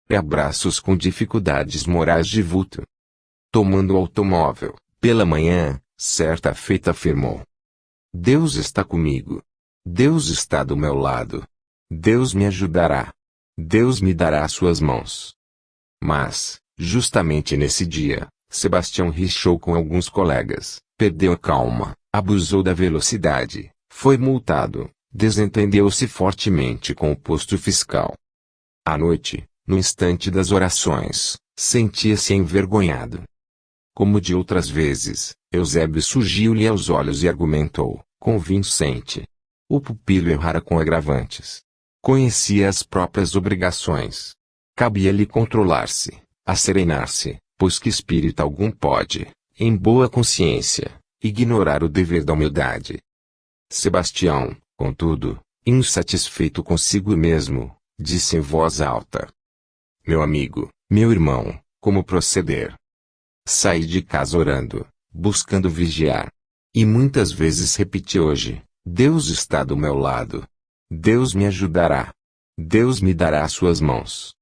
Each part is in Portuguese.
e abraços com dificuldades morais de vulto. Tomando o automóvel, pela manhã, certa feita afirmou: Deus está comigo. Deus está do meu lado. Deus me ajudará. Deus me dará suas mãos. Mas, justamente nesse dia, Sebastião rixou com alguns colegas, perdeu a calma, abusou da velocidade, foi multado, desentendeu-se fortemente com o posto fiscal. À noite, no instante das orações, sentia-se envergonhado. Como de outras vezes, Eusébio surgiu-lhe aos olhos e argumentou, convincente. O pupilo errara com agravantes. Conhecia as próprias obrigações. Cabia-lhe controlar-se, asserenar-se, pois que espírito algum pode, em boa consciência, ignorar o dever da humildade. Sebastião, contudo, insatisfeito consigo mesmo, disse em voz alta: Meu amigo, meu irmão, como proceder? Saí de casa orando, buscando vigiar. E muitas vezes repeti hoje: Deus está do meu lado. Deus me ajudará. Deus me dará suas mãos.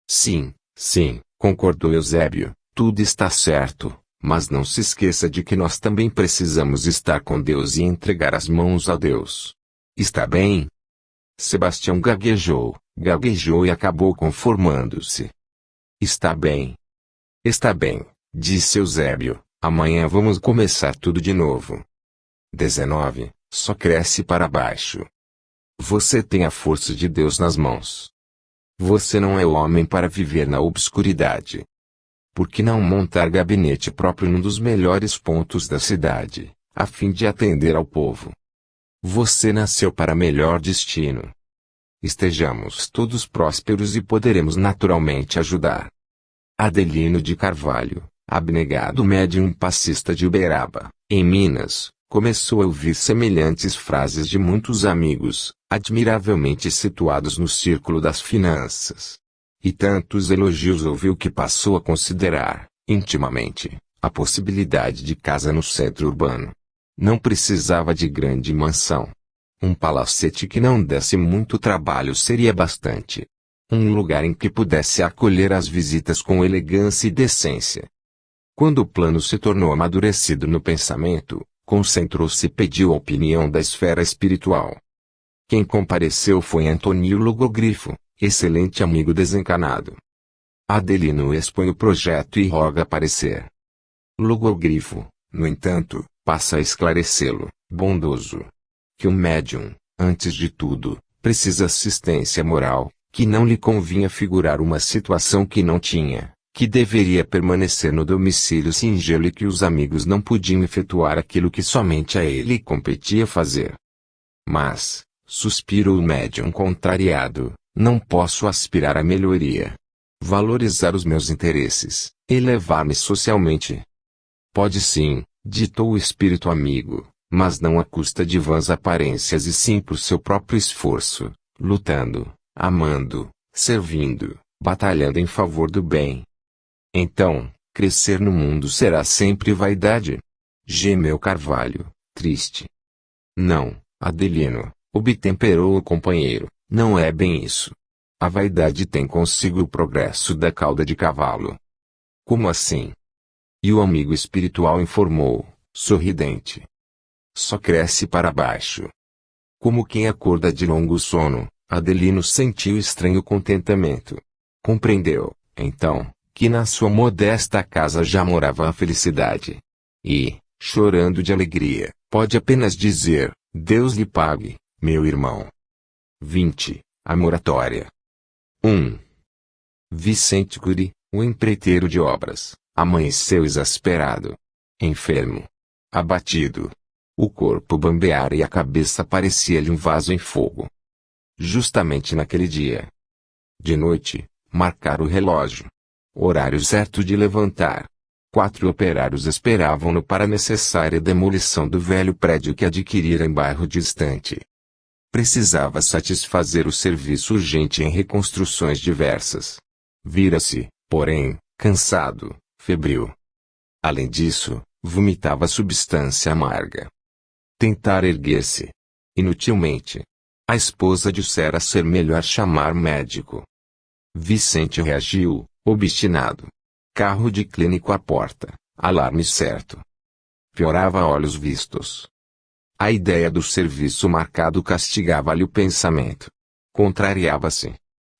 Sim, sim, concordou Eusébio, tudo está certo, mas não se esqueça de que nós também precisamos estar com Deus e entregar as mãos a Deus. Está bem? Sebastião gaguejou e acabou conformando-se. Está bem. Está bem, disse Eusébio, amanhã vamos começar tudo de novo. 19. Só cresce para baixo. Você tem a força de Deus nas mãos. Você não é homem para viver na obscuridade. Por que não montar gabinete próprio num dos melhores pontos da cidade, a fim de atender ao povo? Você nasceu para melhor destino. Estejamos todos prósperos e poderemos naturalmente ajudar. Adelino de Carvalho, abnegado médium passista de Uberaba, em Minas, começou a ouvir semelhantes frases de muitos amigos, admiravelmente situados no círculo das finanças. E tantos elogios ouviu que passou a considerar, intimamente, a possibilidade de casa no centro urbano. Não precisava de grande mansão. Um palacete que não desse muito trabalho seria bastante. Um lugar em que pudesse acolher as visitas com elegância e decência. Quando o plano se tornou amadurecido no pensamento, concentrou-se e pediu a opinião da esfera espiritual. Quem compareceu foi Antônio Logogrifo, excelente amigo desencanado. Adelino expõe o projeto e roga parecer. Logogrifo, no entanto, passa a esclarecê-lo, bondoso. Que o médium, antes de tudo, precisa assistência moral, que não lhe convinha figurar uma situação que não tinha, que deveria permanecer no domicílio singelo e que os amigos não podiam efetuar aquilo que somente a ele competia fazer. Mas, suspirou o médium contrariado, não posso aspirar à melhoria. Valorizar os meus interesses, elevar-me socialmente. Pode sim, ditou o espírito amigo, mas não à custa de vãs aparências e sim por seu próprio esforço, lutando, amando, servindo, batalhando em favor do bem. Então, crescer no mundo será sempre vaidade? Gemeu Carvalho, triste. Não, Adelino, obtemperou o companheiro, não é bem isso. A vaidade tem consigo o progresso da cauda de cavalo. Como assim? E o amigo espiritual informou, sorridente. Só cresce para baixo. Como quem acorda de longo sono, Adelino sentiu estranho contentamento. Compreendeu, então, que na sua modesta casa já morava a felicidade. E, chorando de alegria, pode apenas dizer, Deus lhe pague, meu irmão. 20. A moratória. 1. Vicente Cury, o empreiteiro de obras, amanheceu exasperado. Enfermo. Abatido. O corpo bambeara e a cabeça parecia-lhe um vaso em fogo. Justamente naquele dia. De noite, marcara o relógio. Horário certo de levantar. 4 operários esperavam-no para a necessária demolição do velho prédio que adquirira em bairro distante. Precisava satisfazer o serviço urgente em reconstruções diversas. Vira-se, porém, cansado, febril. Além disso, vomitava substância amarga. Tentara erguer-se. Inutilmente. A esposa dissera ser melhor chamar médico. Vicente reagiu, obstinado. Carro de clínico à porta, alarme certo. Piorava a olhos vistos. A ideia do serviço marcado castigava-lhe o pensamento. Contrariava-se.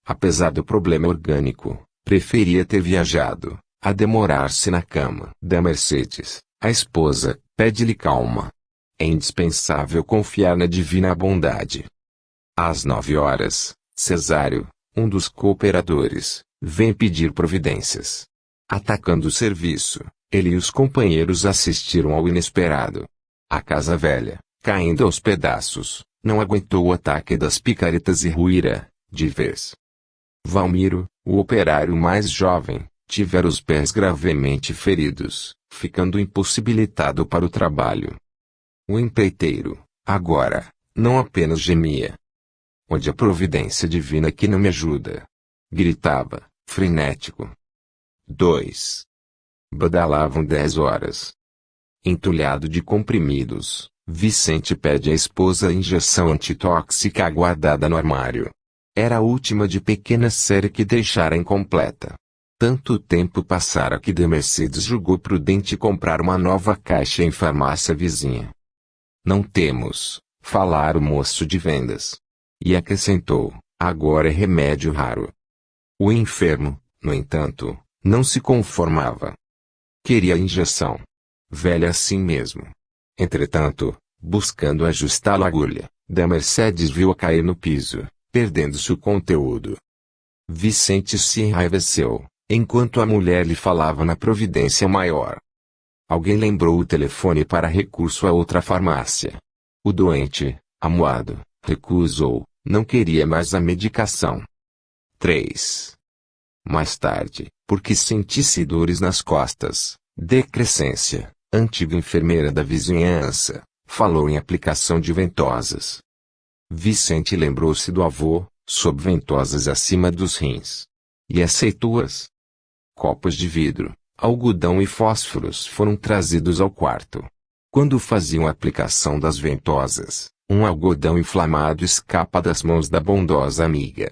Apesar do problema orgânico, preferia ter viajado, a demorar-se na cama da Mercedes. A esposa, pede-lhe calma. É indispensável confiar na divina bondade. Às 9 horas, Cesário, um dos cooperadores, vem pedir providências. Atacando o serviço, ele e os companheiros assistiram ao inesperado. A casa velha, caindo aos pedaços, não aguentou o ataque das picaretas e ruíra, de vez. Valmiro, o operário mais jovem, tivera os pés gravemente feridos, ficando impossibilitado para o trabalho. O empreiteiro, agora, não apenas gemia. Onde a providência divina que não me ajuda? Gritava, frenético. 2. Badalavam 10 horas. Entulhado de comprimidos, Vicente pede à esposa a injeção antitóxica guardada no armário. Era a última de pequena série que deixara incompleta. Tanto tempo passara que de Mercedes julgou prudente comprar uma nova caixa em farmácia vizinha. Não temos, falara o moço de vendas. E acrescentou, agora é remédio raro. O enfermo, no entanto, não se conformava. Queria a injeção. Velha assim mesmo. Entretanto, buscando ajustar a agulha, da Mercedes viu-a cair no piso, perdendo-se o conteúdo. Vicente se enraiveceu, enquanto a mulher lhe falava na providência maior. Alguém lembrou o telefone para recurso a outra farmácia. O doente, amuado, recusou, não queria mais a medicação. 3. Mais tarde, porque sentisse dores nas costas, Decrescência, antiga enfermeira da vizinhança, falou em aplicação de ventosas. Vicente lembrou-se do avô, sob ventosas acima dos rins. E aceitou-as. Copos de vidro, algodão e fósforos foram trazidos ao quarto. Quando faziam a aplicação das ventosas, um algodão inflamado escapa das mãos da bondosa amiga.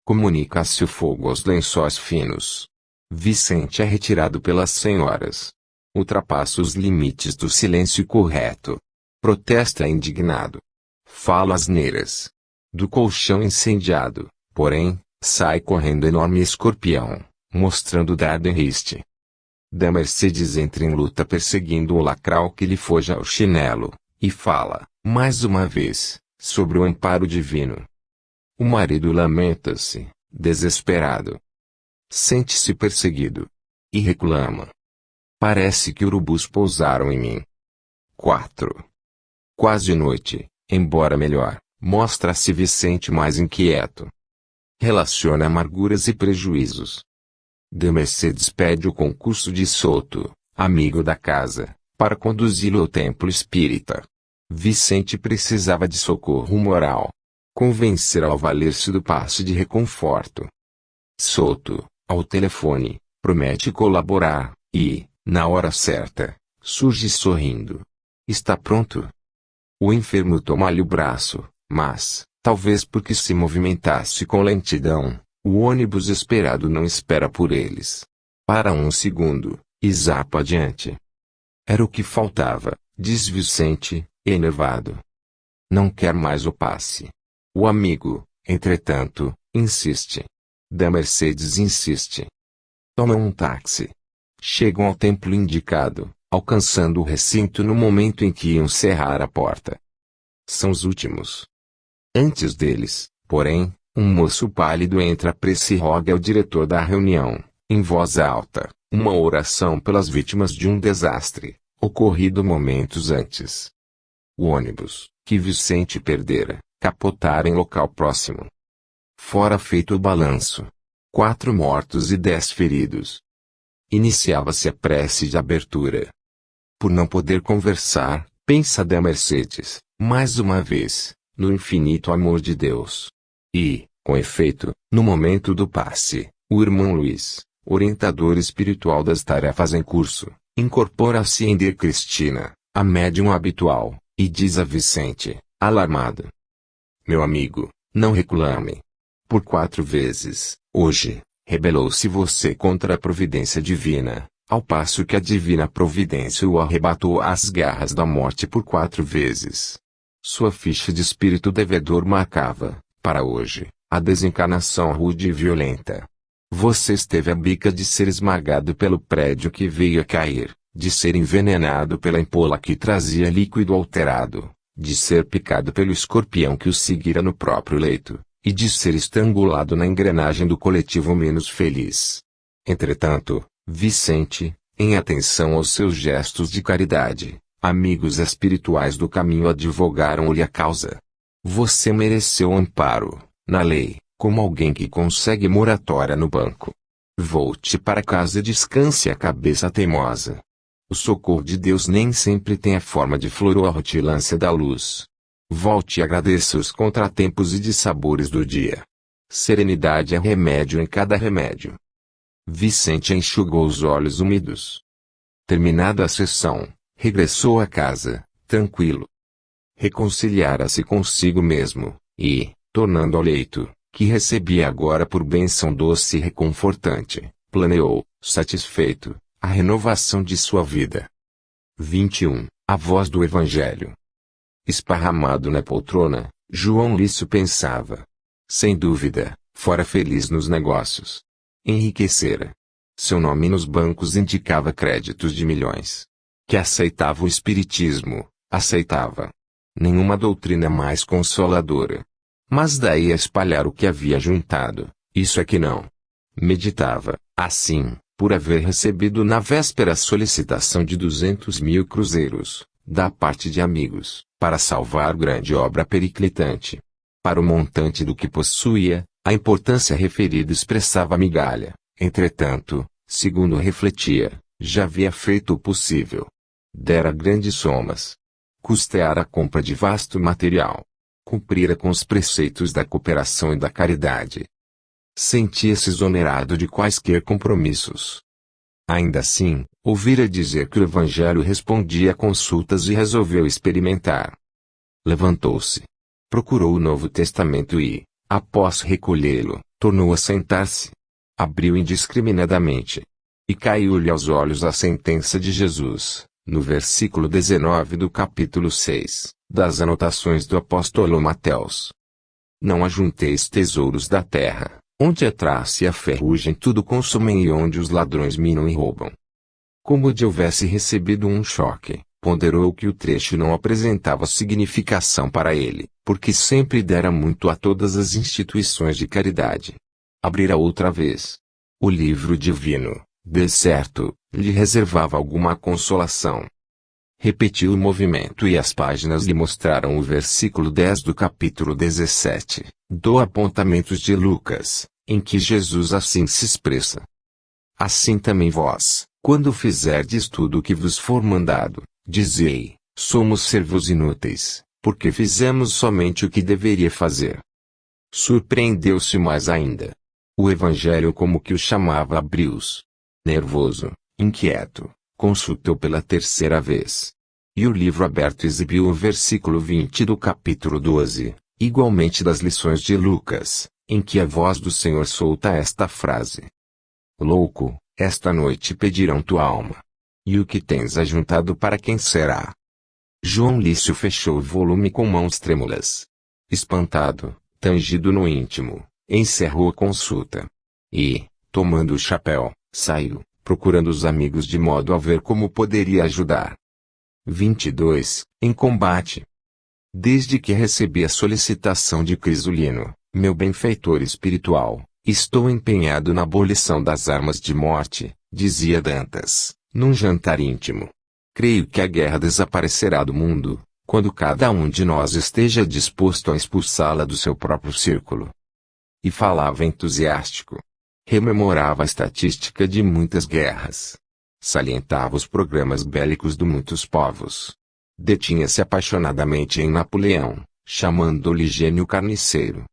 Comunica-se o fogo aos lençóis finos. Vicente é retirado pelas senhoras. Ultrapassa os limites do silêncio correto. Protesta indignado. Fala asneiras. Do colchão incendiado, porém, sai correndo enorme escorpião, mostrando dardo em riste. Da Mercedes entra em luta perseguindo o lacral que lhe foge ao chinelo, e fala, mais uma vez, sobre o amparo divino. O marido lamenta-se, desesperado. Sente-se perseguido. E reclama. Parece que urubus pousaram em mim. 4. Quase noite, embora melhor, mostra-se Vicente mais inquieto. Relaciona amarguras e prejuízos. De Mercedes pede o concurso de Souto, amigo da casa, para conduzi-lo ao templo espírita. Vicente precisava de socorro moral. Convencer-o a valer-se do passe de reconforto. Souto, ao telefone, promete colaborar, e, na hora certa, surge sorrindo. Está pronto? O enfermo toma-lhe o braço, mas, talvez porque se movimentasse com lentidão, o ônibus esperado não espera por eles. Para um segundo, e zapa adiante. Era o que faltava, diz Vicente, enervado. Não quer mais o passe. O amigo, entretanto, insiste. Da Mercedes insiste. Tomam um táxi. Chegam ao templo indicado, alcançando o recinto no momento em que iam cerrar a porta. São os últimos. Antes deles, porém, um moço pálido entra à pressa e roga ao diretor da reunião, em voz alta, uma oração pelas vítimas de um desastre, ocorrido momentos antes. O ônibus, que Vicente perdera, capotara em local próximo. Fora feito o balanço. 4 mortos e 10 feridos. Iniciava-se a prece de abertura. Por não poder conversar, pensa da Mercedes, mais uma vez, no infinito amor de Deus. E, com efeito, no momento do passe, o irmão Luiz, orientador espiritual das tarefas em curso, incorpora-se em De Cristina, a médium habitual, e diz a Vicente, alarmado: Meu amigo, não reclame. por 4 vezes. Hoje, rebelou-se você contra a providência divina, ao passo que a divina providência o arrebatou às garras da morte por 4 vezes. Sua ficha de espírito devedor marcava, para hoje, a desencarnação rude e violenta. Você esteve à bica de ser esmagado pelo prédio que veio a cair, de ser envenenado pela ampola que trazia líquido alterado, de ser picado pelo escorpião que o seguira no próprio leito, e de ser estrangulado na engrenagem do coletivo menos feliz. Entretanto, Vicente, em atenção aos seus gestos de caridade, amigos espirituais do caminho advogaram-lhe a causa. Você mereceu amparo, na lei, como alguém que consegue moratória no banco. Volte para casa e descanse a cabeça teimosa. O socorro de Deus nem sempre tem a forma de flor ou a rutilância da luz. Volte e agradeça os contratempos e dissabores do dia. Serenidade é remédio em cada remédio. Vicente enxugou os olhos úmidos. Terminada a sessão, regressou a casa, tranquilo. Reconciliara-se consigo mesmo, e, tornando ao leito, que recebia agora por bênção doce e reconfortante, planeou, satisfeito, a renovação de sua vida. 21. A voz do Evangelho. Esparramado na poltrona, João Lício pensava. Sem dúvida, fora feliz nos negócios. Enriquecera. Seu nome nos bancos indicava créditos de milhões. Que aceitava o espiritismo, aceitava. Nenhuma doutrina mais consoladora. Mas daí a espalhar o que havia juntado, isso é que não. Meditava, assim, por haver recebido na véspera a solicitação de 200.000 cruzeiros, da parte de amigos, para salvar grande obra periclitante. Para o montante do que possuía, a importância referida expressava migalha, entretanto, segundo refletia, já havia feito o possível. Dera grandes somas. Custeara a compra de vasto material. Cumprira com os preceitos da cooperação e da caridade. Sentia-se exonerado de quaisquer compromissos. Ainda assim, ouvira dizer que o Evangelho respondia a consultas e resolveu experimentar. Levantou-se. Procurou o Novo Testamento e, após recolhê-lo, tornou a sentar-se. Abriu indiscriminadamente. E caiu-lhe aos olhos a sentença de Jesus, no versículo 19 do capítulo 6, das anotações do apóstolo Mateus. Não ajunteis tesouros da terra, onde a traça e a ferrugem tudo consumem e onde os ladrões minam e roubam. Como de houvesse recebido um choque, ponderou que o trecho não apresentava significação para ele, porque sempre dera muito a todas as instituições de caridade. Abrira outra vez. O livro divino, de certo, lhe reservava alguma consolação. Repetiu o movimento e as páginas lhe mostraram o versículo 10 do capítulo 17, do Apontamentos de Lucas, em que Jesus assim se expressa. Assim também vós, quando fizerdes tudo o que vos for mandado, dizei, somos servos inúteis, porque fizemos somente o que deveria fazer. Surpreendeu-se mais ainda. O Evangelho como que o chamava abriu-os. Nervoso, inquieto, consultou pela terceira vez. E o livro aberto exibiu o versículo 20 do capítulo 12, igualmente das lições de Lucas, em que a voz do Senhor solta esta frase. Louco, esta noite pedirão tua alma. E o que tens ajuntado para quem será? João Lício fechou o volume com mãos trêmulas. Espantado, tangido no íntimo, encerrou a consulta. E, tomando o chapéu, saiu, procurando os amigos de modo a ver como poderia ajudar. 22. Em combate. Desde que recebi a solicitação de Crisolino, meu benfeitor espiritual, estou empenhado na abolição das armas de morte, dizia Dantas, num jantar íntimo. Creio que a guerra desaparecerá do mundo, quando cada um de nós esteja disposto a expulsá-la do seu próprio círculo. E falava entusiástico. Rememorava a estatística de muitas guerras. Salientava os programas bélicos de muitos povos. Detinha-se apaixonadamente em Napoleão, chamando-lhe gênio carniceiro.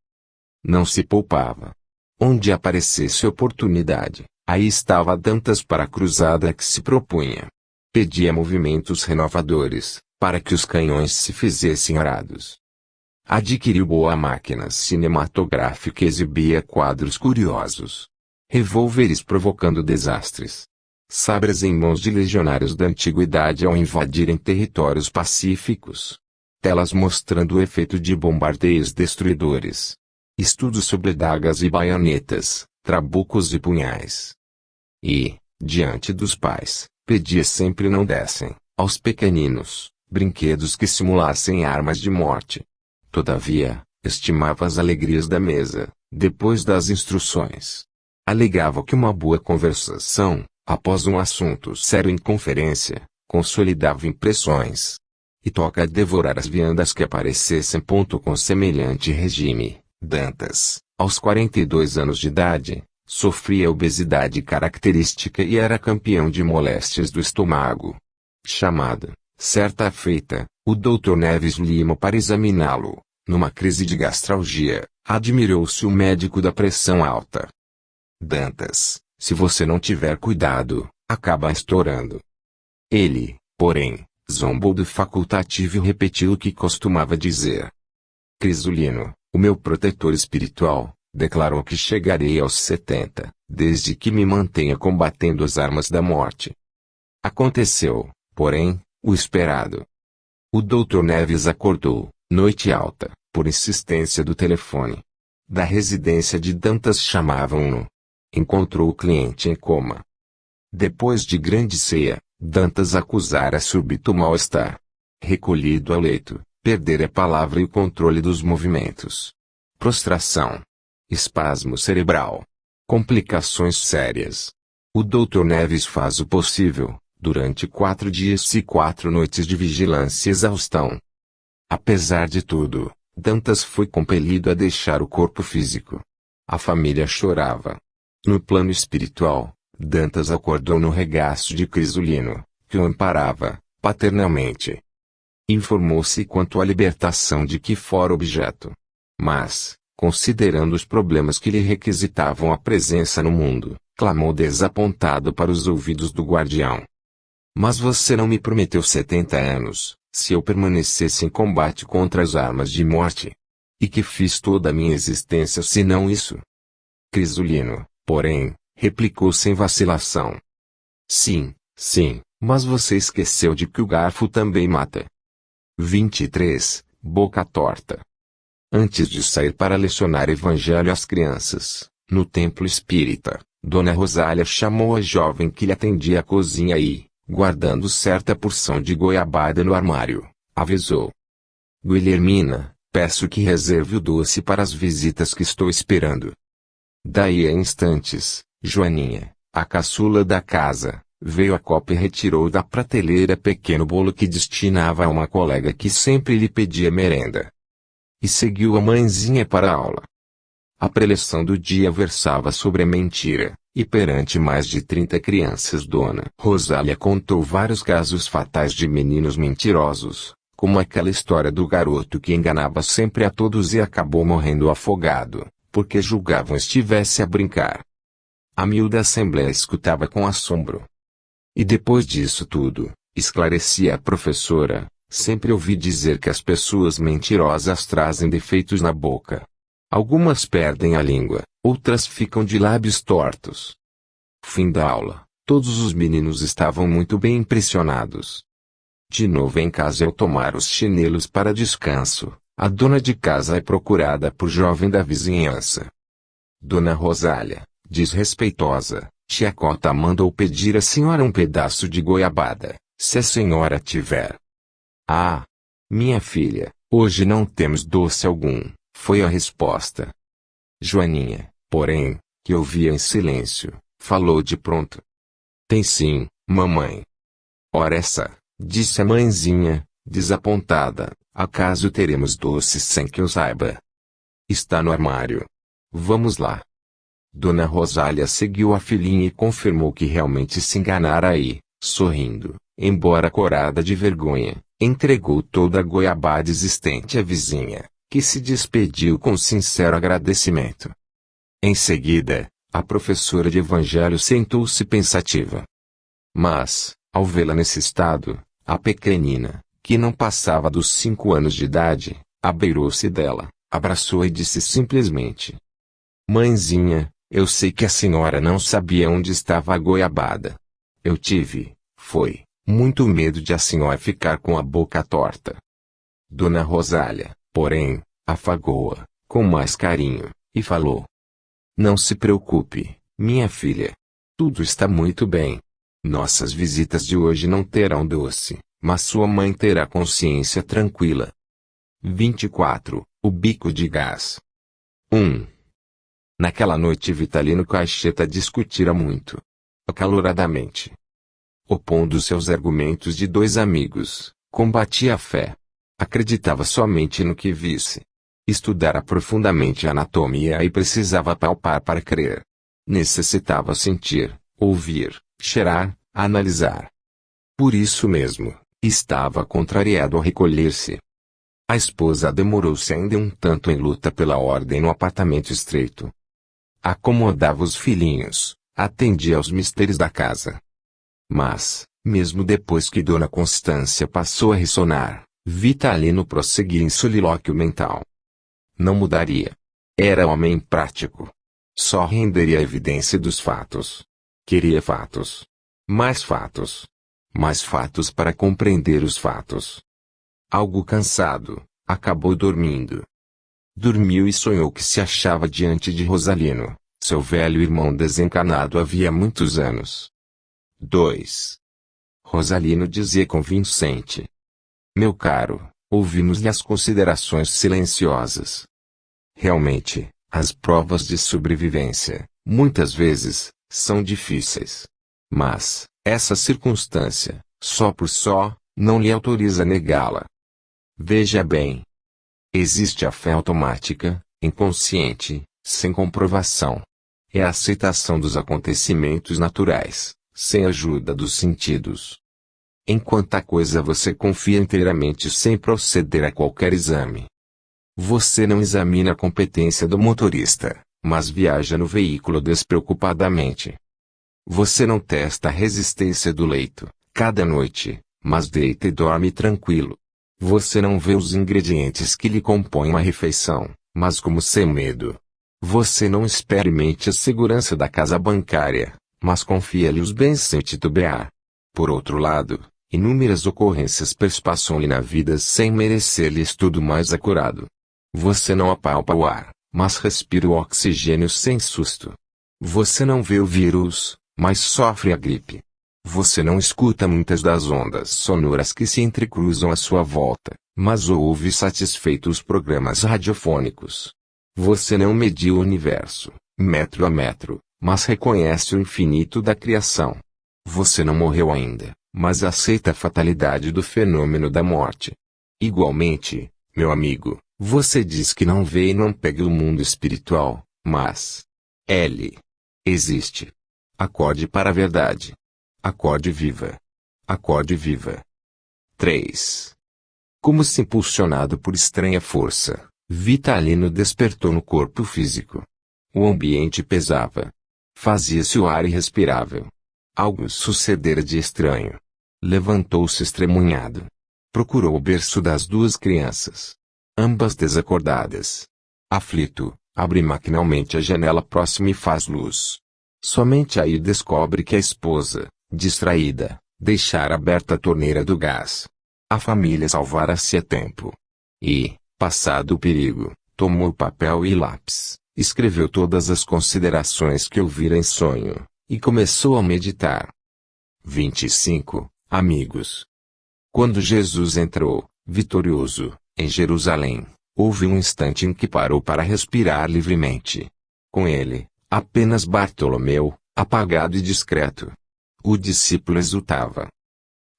Não se poupava. Onde aparecesse oportunidade, aí estava Dantas para a cruzada que se propunha. Pedia movimentos renovadores, para que os canhões se fizessem arados. Adquiriu boa máquina cinematográfica e exibia quadros curiosos. Revólveres provocando desastres. Sabres em mãos de legionários da antiguidade ao invadirem territórios pacíficos. Telas mostrando o efeito de bombardeios destruidores. Estudos sobre adagas e baionetas, trabucos e punhais. E, diante dos pais, pedia sempre não dessem, aos pequeninos, brinquedos que simulassem armas de morte. Todavia, estimava as alegrias da mesa, depois das instruções. Alegava que uma boa conversação, após um assunto sério em conferência, consolidava impressões. E toca a devorar as viandas que aparecessem. Com semelhante regime, Dantas, aos 42 anos de idade, sofria obesidade característica e era campeão de moléstias do estômago. Chamado, certa feita, o Dr. Neves Lima para examiná-lo, numa crise de gastralgia, admirou-se o médico da pressão alta. Dantas, se você não tiver cuidado, acaba estourando. Ele, porém, zombou do facultativo e repetiu o que costumava dizer. Crisolino, o meu protetor espiritual, declarou que chegarei aos 70, desde que me mantenha combatendo as armas da morte. Aconteceu, porém, o esperado. O Dr. Neves acordou, noite alta, por insistência do telefone. Da residência de Dantas chamavam-no. Encontrou o cliente em coma. Depois de grande ceia, Dantas acusara súbito mal-estar. Recolhido ao leito, perdera a palavra e o controle dos movimentos. Prostração. Espasmo cerebral. Complicações sérias. O Dr. Neves faz o possível, durante 4 dias e 4 noites de vigilância e exaustão. Apesar de tudo, Dantas foi compelido a deixar o corpo físico. A família chorava. No plano espiritual, Dantas acordou no regaço de Crisolino, que o amparava, paternalmente. Informou-se quanto à libertação de que fora objeto. Mas, considerando os problemas que lhe requisitavam a presença no mundo, clamou desapontado para os ouvidos do guardião. Mas você não me prometeu 70 anos, se eu permanecesse em combate contra as armas de morte? E que fiz toda a minha existência senão isso? Crisolino, porém, replicou sem vacilação. Sim, mas você esqueceu de que o garfo também mata. 23. Boca torta. Antes de sair para lecionar evangelho às crianças, no templo espírita, Dona Rosália chamou a jovem que lhe atendia a cozinha e, guardando certa porção de goiabada no armário, avisou. Guilhermina, peço que reserve o doce para as visitas que estou esperando. Daí a instantes, Joaninha, a caçula da casa, veio a copa e retirou da prateleira pequeno bolo que destinava a uma colega que sempre lhe pedia merenda. E seguiu a mãezinha para a aula. A preleção do dia versava sobre a mentira, e perante mais de 30 crianças Dona Rosália contou vários casos fatais de meninos mentirosos, como aquela história do garoto que enganava sempre a todos e acabou morrendo afogado, porque julgavam estivesse a brincar. A miúda assembleia escutava com assombro. E depois disso tudo, esclarecia a professora, sempre ouvi dizer que as pessoas mentirosas trazem defeitos na boca. Algumas perdem a língua, outras ficam de lábios tortos. Fim da aula. Todos os meninos estavam muito bem impressionados. De novo em casa ao tomar os chinelos para descanso, a dona de casa é procurada por jovem da vizinhança. Dona Rosália, desrespeitosa, tia Cota mandou pedir à senhora um pedaço de goiabada, se a senhora tiver. Ah! Minha filha, hoje não temos doce algum, foi a resposta. Joaninha, porém, que ouvia em silêncio, falou de pronto. Tem sim, mamãe. Ora essa, disse a mãezinha, desapontada, acaso teremos doces sem que eu saiba? Está no armário. Vamos lá. Dona Rosália seguiu a filhinha e confirmou que realmente se enganara e, sorrindo, embora corada de vergonha, entregou toda a goiabada existente à vizinha, que se despediu com sincero agradecimento. Em seguida, a professora de evangelho sentou-se pensativa. Mas, ao vê-la nesse estado, a pequenina, que não passava dos 5 anos de idade, Abeirou-se dela, abraçou-a e disse simplesmente: Mãezinha, eu sei que a senhora não sabia onde estava a goiabada. Eu tive, muito medo de a senhora ficar com a boca torta. Dona Rosália, porém, afagou-a, com mais carinho, e falou: Não se preocupe, minha filha. Tudo está muito bem. Nossas visitas de hoje não terão doce, mas sua mãe terá consciência tranquila. 24. O bico de gás. 1. Naquela noite Vitalino Caixeta discutira muito, acaloradamente. Opondo seus argumentos de dois amigos, combatia a fé. Acreditava somente no que visse. Estudara profundamente a anatomia e precisava palpar para crer. Necessitava sentir, ouvir, cheirar, analisar. Por isso mesmo, estava contrariado a recolher-se. A esposa demorou-se ainda um tanto em luta pela ordem no apartamento estreito. Acomodava os filhinhos, atendia aos mistérios da casa. Mas, mesmo depois que Dona Constância passou a ressonar, Vitalino prosseguia em solilóquio mental. Não mudaria. Era homem prático. Só renderia a evidência dos fatos. Queria fatos. Mais fatos. Mais fatos para compreender os fatos. Algo cansado, acabou dormindo. Dormiu e sonhou que se achava diante de Rosalino, seu velho irmão desencarnado havia muitos anos. 2. Rosalino dizia convincente: Meu caro, ouvimos-lhe as considerações silenciosas. Realmente, as provas de sobrevivência, muitas vezes, são difíceis. Mas, essa circunstância, só por só, não lhe autoriza negá-la. Veja bem. Existe a fé automática, inconsciente, sem comprovação. É a aceitação dos acontecimentos naturais, sem ajuda dos sentidos. Em quanta coisa você confia inteiramente sem proceder a qualquer exame. Você não examina a competência do motorista, mas viaja no veículo despreocupadamente. Você não testa a resistência do leito, cada noite, mas deita e dorme tranquilo. Você não vê os ingredientes que lhe compõem uma refeição, mas como sem medo. Você não experimente a segurança da casa bancária, mas confia-lhe os bens sem titubear. Por outro lado, inúmeras ocorrências perspassam-lhe na vida sem merecer-lhe estudo mais acurado. Você não apalpa o ar, mas respira o oxigênio sem susto. Você não vê o vírus, mas sofre a gripe. Você não escuta muitas das ondas sonoras que se entrecruzam à sua volta, mas ouve satisfeito os programas radiofônicos. Você não mediu o universo, metro a metro, mas reconhece o infinito da criação. Você não morreu ainda, mas aceita a fatalidade do fenômeno da morte. Igualmente, meu amigo, você diz que não vê e não pega o mundo espiritual, mas ele existe. Acorde para a verdade. Acorde viva. Acorde viva. 3. Como se impulsionado por estranha força, Vitalino despertou no corpo físico. O ambiente pesava. Fazia-se o ar irrespirável. Algo sucedera de estranho. Levantou-se estremunhado. Procurou o berço das duas crianças. Ambas desacordadas. Aflito, abre maquinalmente a janela próxima e faz luz. Somente aí descobre que a esposa, distraída, deixara aberta a torneira do gás. A família salvara-se a tempo. E, passado o perigo, tomou papel e lápis, escreveu todas as considerações que ouvira em sonho, e começou a meditar. 25. Amigos. Quando Jesus entrou, vitorioso, em Jerusalém, houve um instante em que parou para respirar livremente. Com ele, apenas Bartolomeu, apagado e discreto. O discípulo exultava.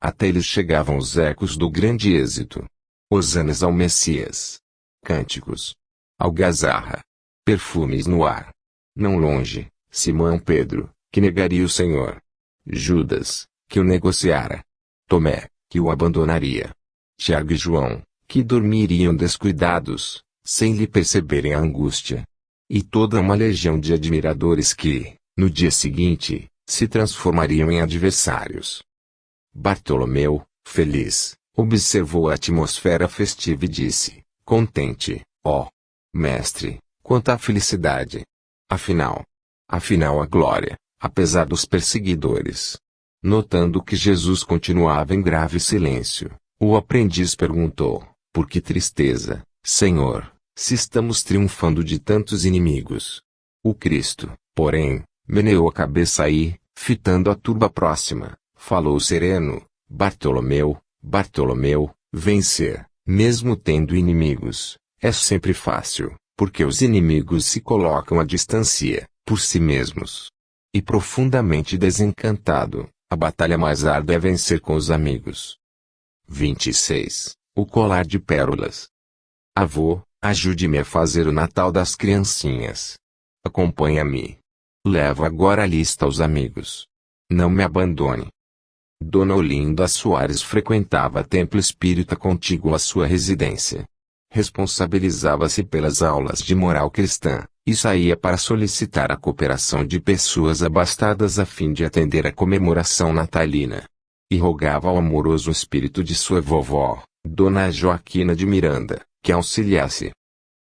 Até eles chegavam os ecos do grande êxito. Hosanas ao Messias. Cânticos. Algazarra. Perfumes no ar. Não longe, Simão Pedro, que negaria o Senhor. Judas, que o negociara. Tomé, que o abandonaria. Tiago e João, que dormiriam descuidados, sem lhe perceberem a angústia. E toda uma legião de admiradores que, no dia seguinte, se transformariam em adversários. Bartolomeu, feliz, observou a atmosfera festiva e disse: contente, ó mestre, quanto à felicidade. Afinal a glória, apesar dos perseguidores. Notando que Jesus continuava em grave silêncio, o aprendiz perguntou: por que tristeza, Senhor, se estamos triunfando de tantos inimigos? O Cristo, porém, meneou a cabeça e, fitando a turba próxima, falou sereno: Bartolomeu, Bartolomeu, vencer, mesmo tendo inimigos, é sempre fácil, porque os inimigos se colocam à distância, por si mesmos. E profundamente desencantado, a batalha mais árdua é vencer com os amigos. 26. O colar de pérolas. Avô, ajude-me a fazer o Natal das criancinhas. Acompanha-me. Levo agora a lista aos amigos. Não me abandone. Dona Olinda Soares frequentava templo espírita contíguo à sua residência. Responsabilizava-se pelas aulas de moral cristã, e saía para solicitar a cooperação de pessoas abastadas a fim de atender a comemoração natalina. E rogava ao amoroso espírito de sua vovó, Dona Joaquina de Miranda, que auxiliasse.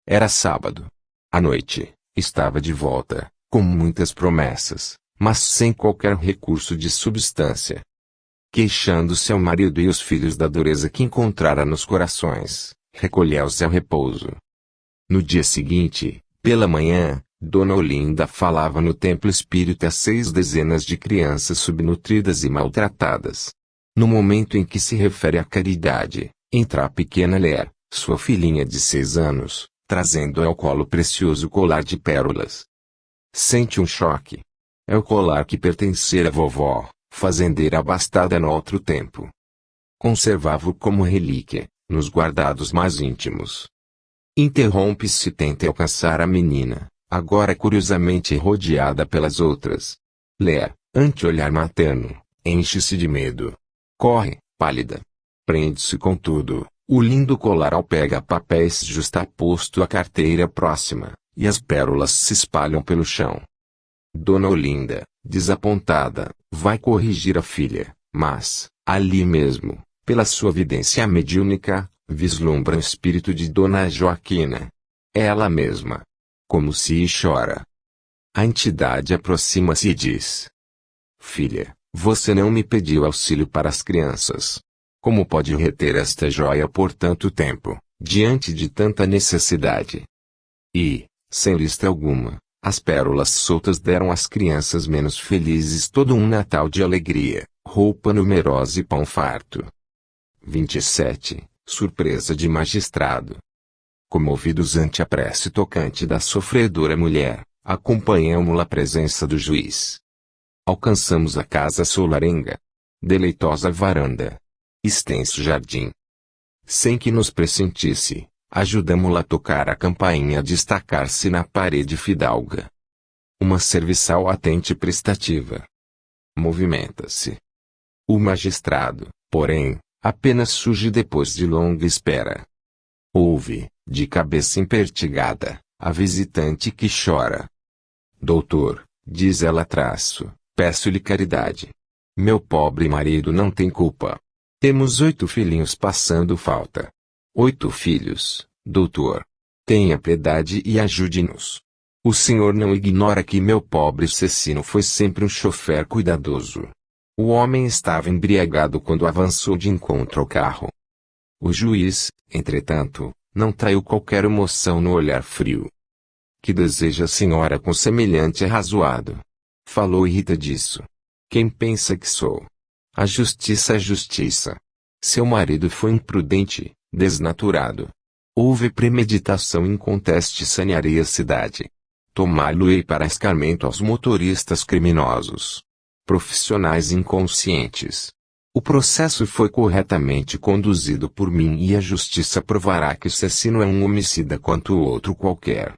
Era sábado. À noite, estava de volta, com muitas promessas, mas sem qualquer recurso de substância. Queixando-se ao marido e aos filhos da dureza que encontrara nos corações, recolheu-se ao repouso. No dia seguinte, pela manhã, Dona Olinda falava no templo espírita a 6 dezenas de crianças subnutridas e maltratadas. No momento em que se refere à caridade, entra a pequena Léa, sua filhinha de 6 anos, trazendo ao colo o precioso colar de pérolas. Sente um choque. É o colar que pertencera à vovó, fazendeira abastada no outro tempo. Conservava-o como relíquia, nos guardados mais íntimos. Interrompe-se e tenta alcançar a menina, agora curiosamente rodeada pelas outras. Léa, ante o olhar materno, enche-se de medo. Corre, pálida. Prende-se contudo, o lindo colar ao pega-papéis justaposto à carteira próxima, e as pérolas se espalham pelo chão. Dona Olinda, desapontada, vai corrigir a filha, mas, ali mesmo, pela sua vidência mediúnica, vislumbra o espírito de Dona Joaquina. É ela mesma. Como se chora. A entidade aproxima-se e diz: Filha, você não me pediu auxílio para as crianças. Como pode reter esta joia por tanto tempo, diante de tanta necessidade? E, sem lista alguma, as pérolas soltas deram às crianças menos felizes todo um Natal de alegria, roupa numerosa e pão farto. 27. Surpresa de magistrado. Comovidos ante a prece tocante da sofredora mulher, acompanhamo-la à presença do juiz. Alcançamos a casa solarenga. Deleitosa varanda. Extenso jardim. Sem que nos pressentisse, ajudamo-la a tocar a campainha a destacar-se na parede fidalga. Uma serviçal atente e prestativa. Movimenta-se. O magistrado, porém, apenas surge depois de longa espera. Ouve, de cabeça impertigada, a visitante que chora. Doutor, diz ela peço-lhe caridade. Meu pobre marido não tem culpa. Temos 8 filhinhos passando falta. 8 filhos, doutor. Tenha piedade e ajude-nos. O senhor não ignora que meu pobre Cecino foi sempre um chofer cuidadoso. O homem estava embriagado quando avançou de encontro ao carro. O juiz, entretanto, não traiu qualquer emoção no olhar frio. Que deseja a senhora com semelhante arrazoado? Falou Rita disso. Quem pensa que sou? A justiça é justiça. Seu marido foi imprudente, desnaturado. Houve premeditação inconteste sanearei a cidade. Tomá-lo-ei para escarmento aos motoristas criminosos. Profissionais inconscientes. O processo foi corretamente conduzido por mim e a justiça provará que Cecino é um homicida quanto o outro qualquer.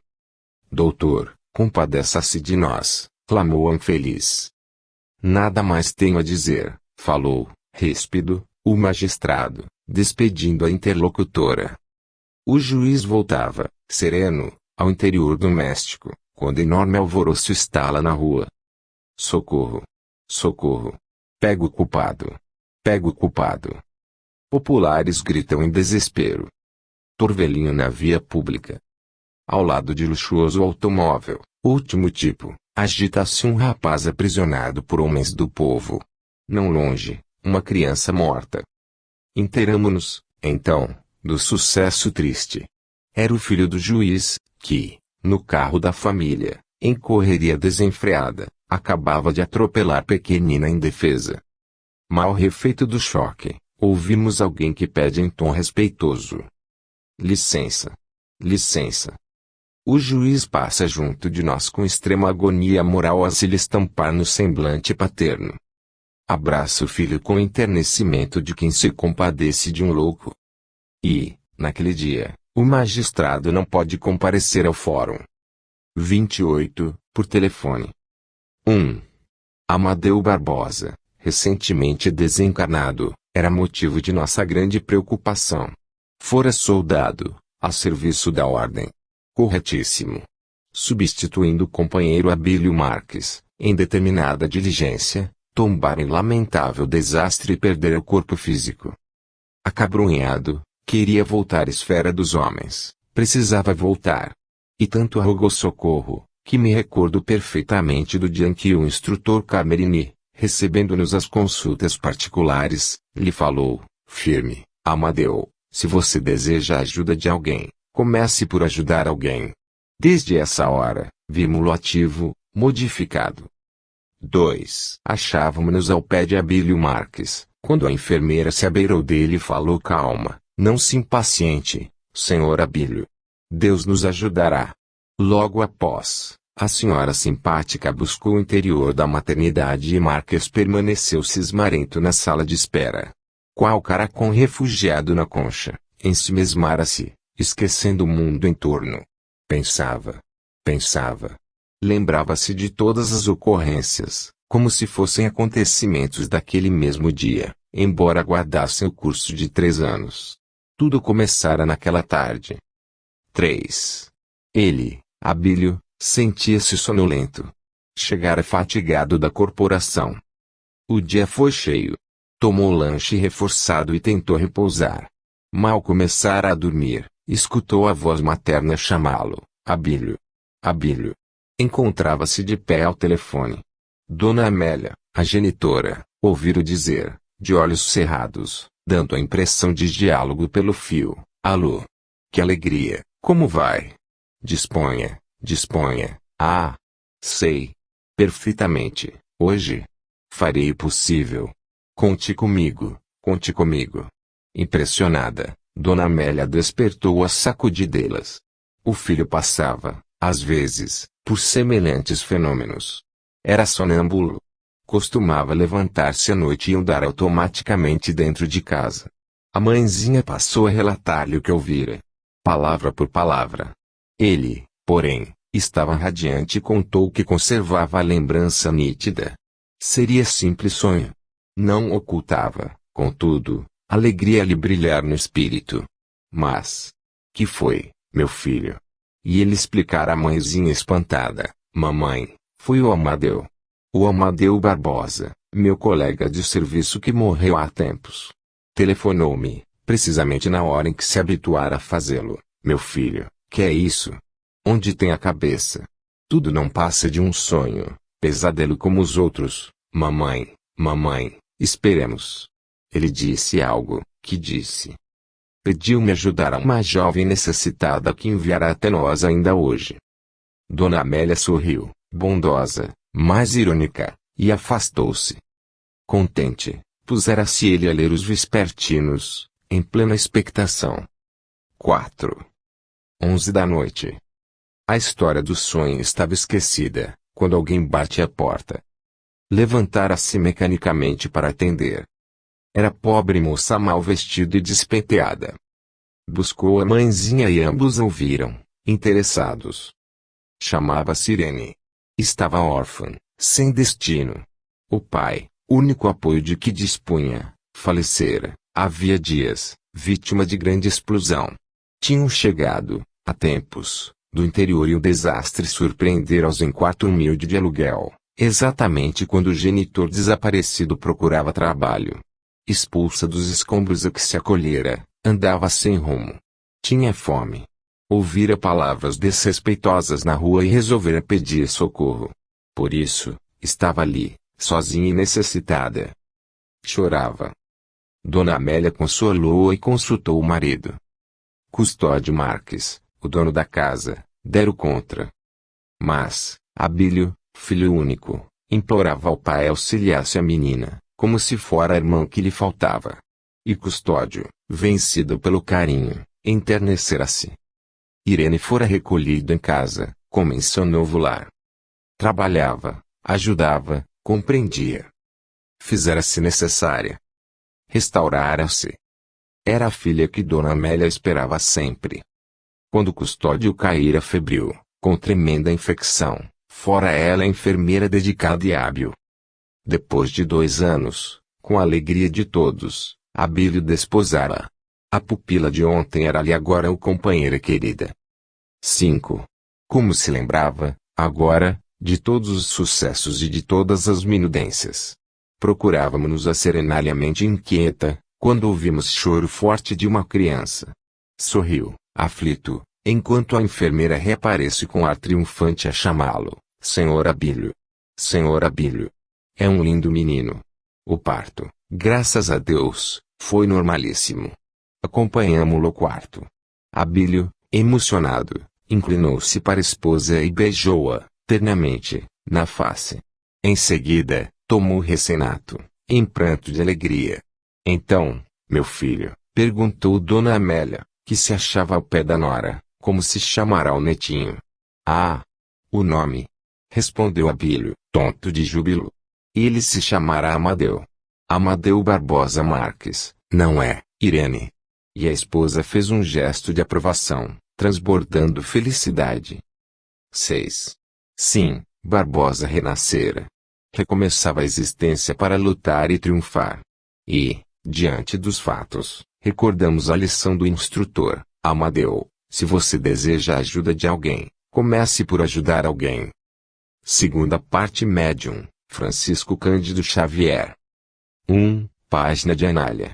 Doutor, compadeça-se de nós, clamou a infeliz. Nada mais tenho a dizer, falou, ríspido, o magistrado, despedindo a interlocutora. O juiz voltava, sereno, ao interior doméstico, quando enorme alvoroço estala na rua. Socorro! Socorro! Pega o culpado! Pega o culpado! Populares gritam em desespero. torvelinho na via pública. Ao lado de luxuoso automóvel, último tipo, agita-se um rapaz aprisionado por homens do povo. Não longe, uma criança morta. Inteiramo-nos, então, do sucesso triste. Era o filho do juiz, que, no carro da família, em correria desenfreada, acabava de atropelar pequenina indefesa. Mal refeito do choque, ouvimos alguém que pede em tom respeitoso: licença. Licença. O juiz passa junto de nós com extrema agonia moral a se lhe estampar no semblante paterno. Abraça o filho com enternecimento de quem se compadece de um louco. E, naquele dia, o magistrado não pode comparecer ao fórum. 28, por telefone. 1. Amadeu Barbosa, recentemente desencarnado, era motivo de nossa grande preocupação. Fora soldado, a serviço da ordem. Corretíssimo. Substituindo o companheiro Abílio Marques, em determinada diligência, tombara em lamentável desastre e perdera o corpo físico. Acabrunhado, queria voltar à esfera dos homens, precisava voltar. E tanto arrogou socorro, que me recordo perfeitamente do dia em que o instrutor Camerini, recebendo-nos as consultas particulares, lhe falou, firme: Amadeu, se você deseja a ajuda de alguém, comece por ajudar alguém. Desde essa hora, vimo-lo ativo, modificado. 2. Achávamos-nos ao pé de Abílio Marques, quando a enfermeira se abeirou dele e falou: calma, não se impaciente, senhor Abílio. Deus nos ajudará. Logo após, a senhora simpática buscou o interior da maternidade e Marques permaneceu cismarento na sala de espera. Qual caracol refugiado na concha, ensimesmara-se, esquecendo o mundo em torno. Pensava. Lembrava-se de todas as ocorrências, como se fossem acontecimentos daquele mesmo dia, embora aguardassem o curso de 3 anos. Tudo começara naquela tarde. 3. Ele, Abílio, sentia-se sonolento. Chegara fatigado da corporação. O dia foi cheio. Tomou lanche reforçado e tentou repousar. Mal começara a dormir, escutou a voz materna chamá-lo: Abílio. Abílio. Encontrava-se de pé ao telefone. Dona Amélia, a genitora, ouvira dizer, de olhos cerrados, dando a impressão de diálogo pelo fio: alô. Que alegria, como vai? Disponha. Ah, sei. Perfeitamente, hoje. Farei o possível. Conte comigo. Impressionada, Dona Amélia despertou as sacudidelas. O filho passava, às vezes, por semelhantes fenômenos. Era sonâmbulo. Costumava levantar-se à noite e andar automaticamente dentro de casa. A mãezinha passou a relatar-lhe o que ouvira. Palavra por palavra. Ele, porém, estava radiante e contou que conservava a lembrança nítida. Seria simples sonho. Não ocultava, contudo, alegria a lhe brilhar no espírito. Mas, que foi, meu filho? E ele explicara à mãezinha espantada: mamãe, foi o Amadeu. O Amadeu Barbosa, meu colega de serviço que morreu há tempos. Telefonou-me, precisamente na hora em que se habituara a fazê-lo. Meu filho, que é isso? Onde tem a cabeça? Tudo não passa de um sonho, pesadelo como os outros. Mamãe, esperemos. Ele disse algo. Que disse? Pediu-me ajudar a uma jovem necessitada que enviará até nós ainda hoje. Dona Amélia sorriu, bondosa, mais irônica, e afastou-se. Contente, pusera-se ele a ler os vespertinos, em plena expectação. 4. 11 da noite. A história do sonho estava esquecida, quando alguém bate à porta. Levantara-se mecanicamente para atender. Era pobre moça mal vestida e despenteada. Buscou a mãezinha e ambos ouviram, interessados. Chamava-se Irene. Estava órfã, sem destino. O pai, único apoio de que dispunha, falecera, havia dias, vítima de grande explosão. Tinham chegado, há tempos, do interior e o desastre surpreendera-os em quarto humilde de aluguel, exatamente quando o genitor desaparecido procurava trabalho. Expulsa dos escombros a que se acolhera, andava sem rumo. Tinha fome. Ouvira palavras desrespeitosas na rua e resolvera pedir socorro. Por isso, estava ali, sozinha e necessitada. Chorava. Dona Amélia consolou-a e consultou o marido. Custódio Marques, o dono da casa, dera o contra. Mas, Abílio, filho único, implorava ao pai auxiliasse a menina, como se fora a irmã que lhe faltava. E Custódio, vencido pelo carinho, enternecera-se. Irene fora recolhida em casa, como em seu novo lar. Trabalhava, ajudava, compreendia. Fizera-se necessária. Restaurara-se. Era a filha que Dona Amélia esperava sempre. Quando Custódio caíra febril, com tremenda infecção, fora ela a enfermeira dedicada e hábil. Depois de 2 anos, com a alegria de todos, Abílio desposara. A pupila de ontem era-lhe agora o companheira querida. 5. Como se lembrava, agora, de todos os sucessos e de todas as minudências. Procurávamos-nos a serenar-lhe a mente inquieta, quando ouvimos choro forte de uma criança. Sorriu, aflito, enquanto a enfermeira reaparece com ar triunfante a chamá-lo, Senhor Abílio. Senhor Abílio. É um lindo menino. O parto, graças a Deus, foi normalíssimo. Acompanhamo-lo ao quarto. Abílio, emocionado, inclinou-se para a esposa e beijou-a, ternamente, na face. Em seguida, tomou o recém-nato, em pranto de alegria. Então, meu filho, perguntou Dona Amélia, que se achava ao pé da nora, como se chamará o netinho. Ah! O nome! Respondeu Abílio, tonto de júbilo. Ele se chamará Amadeu. Amadeu Barbosa Marques, não é, Irene? E a esposa fez um gesto de aprovação, transbordando felicidade. 6. Sim, Barbosa renascera. Recomeçava a existência para lutar e triunfar. E, diante dos fatos, recordamos a lição do instrutor, Amadeu: se você deseja a ajuda de alguém, comece por ajudar alguém. Segunda parte. Médium, Francisco Cândido Xavier. 1. Página de Anália.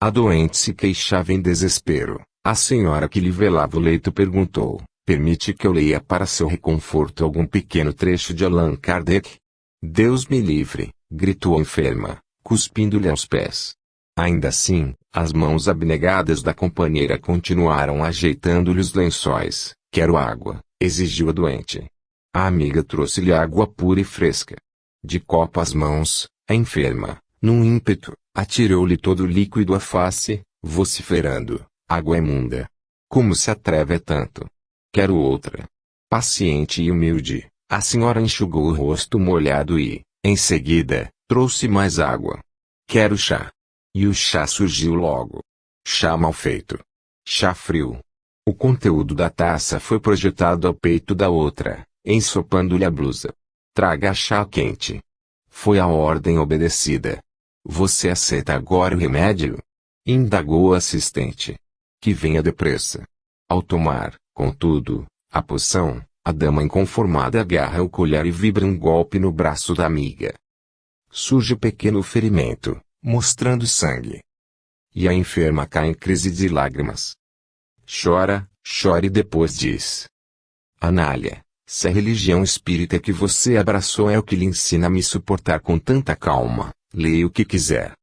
A doente se queixava em desespero. A senhora que lhe velava o leito perguntou: permite que eu leia para seu reconforto algum pequeno trecho de Allan Kardec? Deus me livre, gritou a enferma, cuspindo-lhe aos pés. Ainda assim, as mãos abnegadas da companheira continuaram ajeitando-lhe os lençóis. Quero água, exigiu a doente. A amiga trouxe-lhe água pura e fresca. De copo às mãos, a enferma, num ímpeto, atirou-lhe todo o líquido à face, vociferando: água imunda! Como se atreve a tanto? Quero outra. Paciente e humilde, a senhora enxugou o rosto molhado e, em seguida, trouxe mais água. Quero chá. E o chá surgiu logo. Chá mal feito. Chá frio. O conteúdo da taça foi projetado ao peito da outra, ensopando-lhe a blusa. Traga chá quente. Foi a ordem obedecida. Você aceita agora o remédio? Indagou o assistente. Que venha depressa. Ao tomar, contudo, a poção, a dama inconformada agarra o colher e vibra um golpe no braço da amiga. Surge pequeno ferimento, mostrando sangue. E a enferma cai em crise de lágrimas. Chora, chora e depois diz: Anália, se a religião espírita que você abraçou é o que lhe ensina a me suportar com tanta calma, leia o que quiser.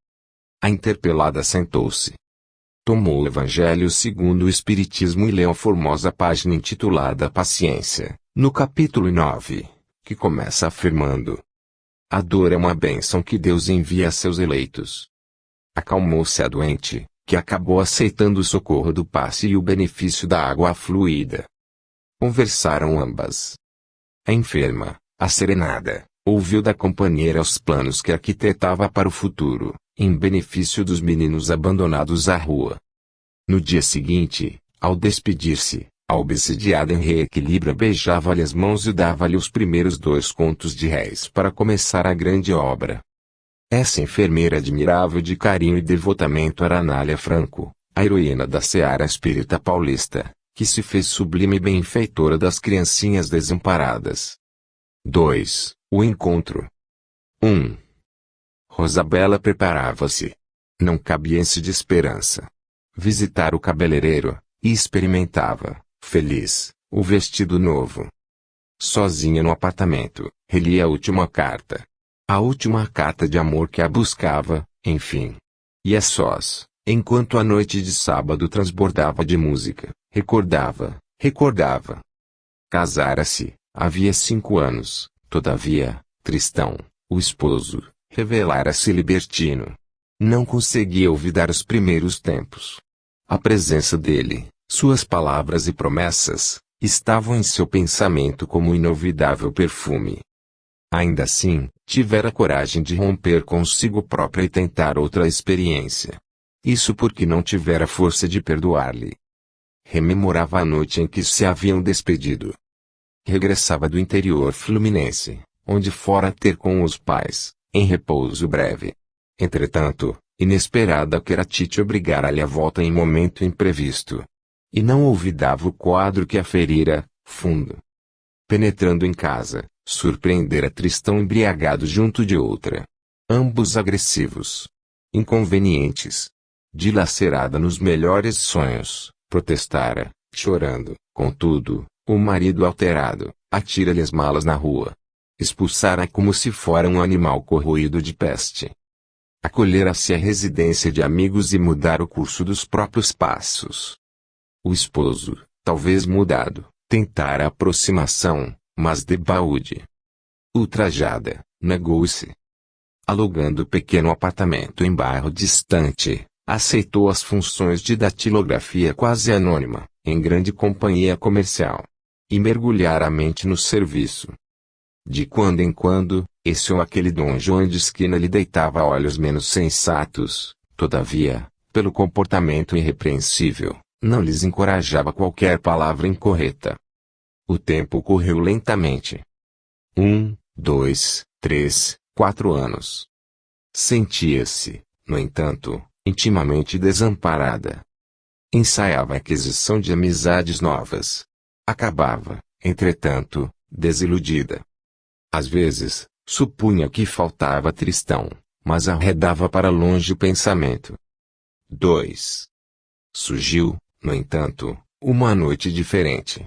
A interpelada sentou-se. Tomou o Evangelho segundo o Espiritismo e leu a formosa página intitulada Paciência, no capítulo 9, que começa afirmando: a dor é uma bênção que Deus envia a seus eleitos. Acalmou-se a doente, que acabou aceitando o socorro do passe e o benefício da água fluida. Conversaram ambas. A enferma, asserenada, ouviu da companheira os planos que arquitetava para o futuro, em benefício dos meninos abandonados à rua. No dia seguinte, ao despedir-se, a obsidiada em reequilíbrio beijava-lhe as mãos e dava-lhe os primeiros 2 contos de réis para começar a grande obra. Essa enfermeira admirável de carinho e devotamento era Anália Franco, a heroína da seara espírita paulista, que se fez sublime benfeitora das criancinhas desamparadas. 2. O encontro. 1. Rosabela preparava-se. Não cabia-se de esperança. Visitar o cabeleireiro, e experimentava, feliz, o vestido novo. Sozinha no apartamento, relia a última carta. A última carta de amor que a buscava, enfim. E a sós, enquanto a noite de sábado transbordava de música, recordava. Casara-se, havia 5 anos, todavia, Tristão, o esposo, revelara-se libertino. Não conseguia olvidar os primeiros tempos. A presença dele, suas palavras e promessas, estavam em seu pensamento como um inolvidável perfume. Ainda assim, tivera coragem de romper consigo própria e tentar outra experiência. Isso porque não tivera força de perdoar-lhe. Rememorava a noite em que se haviam despedido. Regressava do interior fluminense, onde fora ter com os pais, em repouso breve. Entretanto, inesperada queratite obrigara-lhe a volta em momento imprevisto. E não olvidava o quadro que a ferira, fundo. Penetrando em casa, surpreendera Tristão embriagado junto de outra. Ambos agressivos. Inconvenientes. Dilacerada nos melhores sonhos, protestara, chorando, contudo, o marido alterado, atira-lhe as malas na rua. Expulsara como se fora um animal corroído de peste. Acolhera-se à residência de amigos e mudara o curso dos próprios passos. O esposo, talvez mudado, tentara a aproximação, mas debalde. Ultrajada, negou-se. Alugando pequeno apartamento em bairro distante, aceitou as funções de datilografia quase anônima, em grande companhia comercial. E mergulhara a mente no serviço. De quando em quando, esse ou aquele Dom João de esquina lhe deitava olhos menos sensatos, todavia, pelo comportamento irrepreensível, não lhes encorajava qualquer palavra incorreta. O tempo correu lentamente. 1, 2, 3, 4 anos. Sentia-se, no entanto, intimamente desamparada. Ensaiava a aquisição de amizades novas. Acabava, entretanto, desiludida. Às vezes, supunha que faltava Tristão, mas arredava para longe o pensamento. 2. Surgiu, no entanto, uma noite diferente.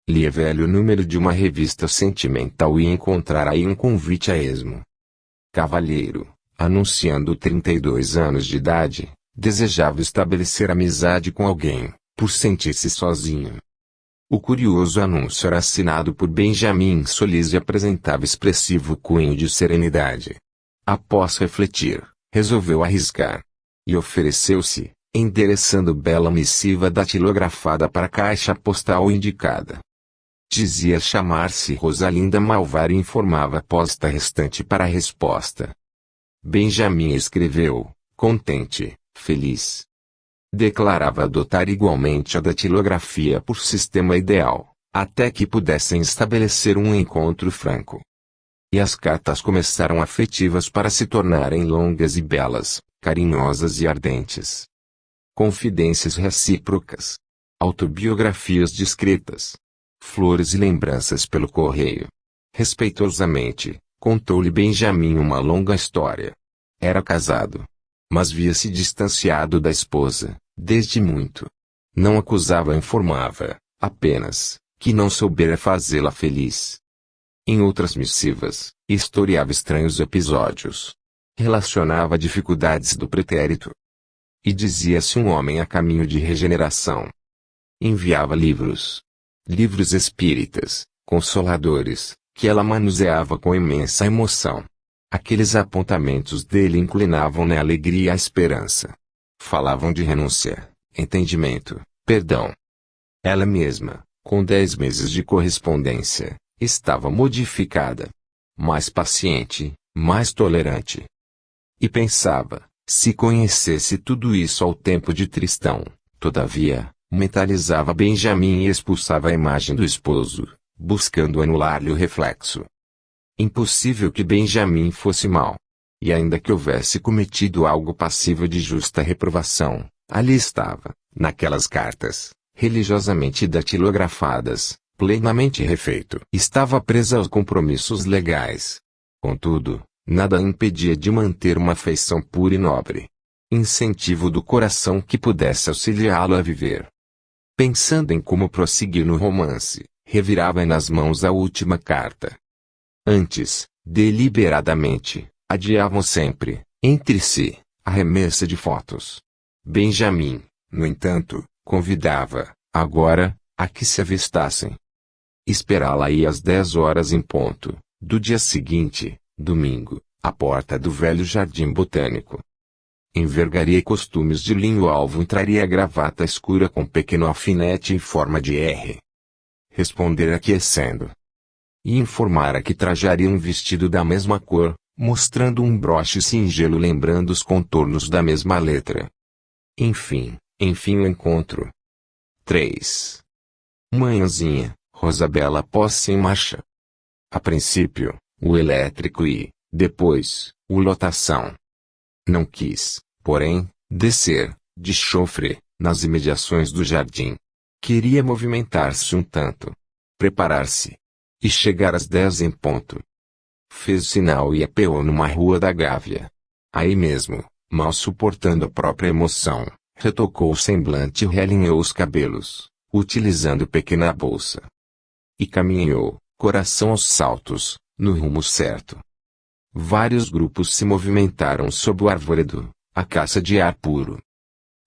Lia velho número de uma revista sentimental e encontrara aí um convite a esmo. Cavalheiro, anunciando 32 anos de idade, desejava estabelecer amizade com alguém, por sentir-se sozinho. O curioso anúncio era assinado por Benjamin Solis e apresentava expressivo cunho de serenidade. Após refletir, resolveu arriscar. E ofereceu-se, endereçando bela missiva datilografada para a caixa postal indicada. Dizia chamar-se Rosalinda Malvar e informava a posta restante para a resposta. Benjamin escreveu, contente, feliz. Declarava adotar igualmente a datilografia por sistema ideal, até que pudessem estabelecer um encontro franco. E as cartas começaram afetivas para se tornarem longas e belas, carinhosas e ardentes. Confidências recíprocas. Autobiografias discretas. Flores e lembranças pelo correio. Respeitosamente, contou-lhe Benjamin uma longa história. Era casado. Mas via-se distanciado da esposa, desde muito. Não acusava, informava, apenas, que não soubera fazê-la feliz. Em outras missivas, historiava estranhos episódios. Relacionava dificuldades do pretérito. E dizia-se um homem a caminho de regeneração. Enviava livros. Livros espíritas, consoladores, que ela manuseava com imensa emoção. Aqueles apontamentos dele inclinavam-na a alegria e a esperança. Falavam de renúncia, entendimento, perdão. Ela mesma, com 10 meses de correspondência, estava modificada. Mais paciente, mais tolerante. E pensava, se conhecesse tudo isso ao tempo de Tristão, todavia, mentalizava Benjamin e expulsava a imagem do esposo, buscando anular-lhe o reflexo. Impossível que Benjamin fosse mau. E ainda que houvesse cometido algo passível de justa reprovação, ali estava, naquelas cartas, religiosamente datilografadas, plenamente refeito. Estava presa aos compromissos legais. Contudo, nada a impedia de manter uma afeição pura e nobre. Incentivo do coração que pudesse auxiliá-lo a viver. Pensando em como prosseguir no romance, revirava nas mãos a última carta. Antes, deliberadamente, adiavam sempre, entre si, a remessa de fotos. Benjamin, no entanto, convidava, agora, a que se avistassem. Esperá-la aí às 10 horas em ponto, do dia seguinte, domingo, à porta do velho jardim botânico. Envergaria costumes de linho alvo, entraria gravata escura com pequeno alfinete em forma de R. Responder aquecendo. E informara que trajaria um vestido da mesma cor, mostrando um broche singelo lembrando os contornos da mesma letra. Enfim o encontro. 3. Manhãzinha, Rosabela pôs-se em marcha. A princípio, o elétrico e, depois, o lotação. Não quis, porém, descer, de chofre, nas imediações do jardim. Queria movimentar-se um tanto. Preparar-se. E chegar às 10 em ponto. Fez sinal e apeou numa rua da Gávea. Aí mesmo, mal suportando a própria emoção, retocou o semblante e realinhou os cabelos, utilizando pequena bolsa. E caminhou, coração aos saltos, no rumo certo. Vários grupos se movimentaram sob o arvoredo, a caça de ar puro.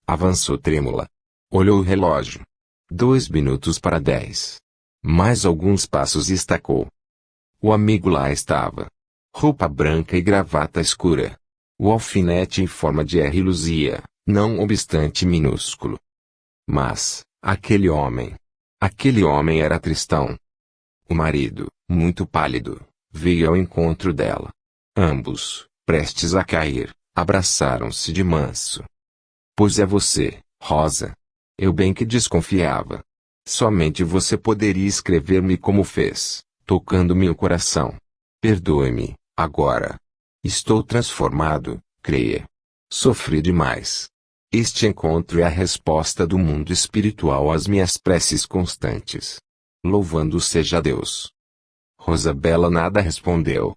Avançou trêmula. Olhou o relógio. 2 minutos para 10. Mais alguns passos e estacou. O amigo lá estava. Roupa branca e gravata escura. O alfinete em forma de R luzia, não obstante minúsculo. Mas, aquele homem era Tristão. O marido, muito pálido, veio ao encontro dela. Ambos, prestes a cair, abraçaram-se de manso. Pois é você, Rosa. Eu bem que desconfiava. Somente você poderia escrever-me como fez, tocando-me o coração. Perdoe-me, agora. Estou transformado, creia. Sofri demais. Este encontro é a resposta do mundo espiritual às minhas preces constantes. Louvando seja Deus. Rosabela nada respondeu.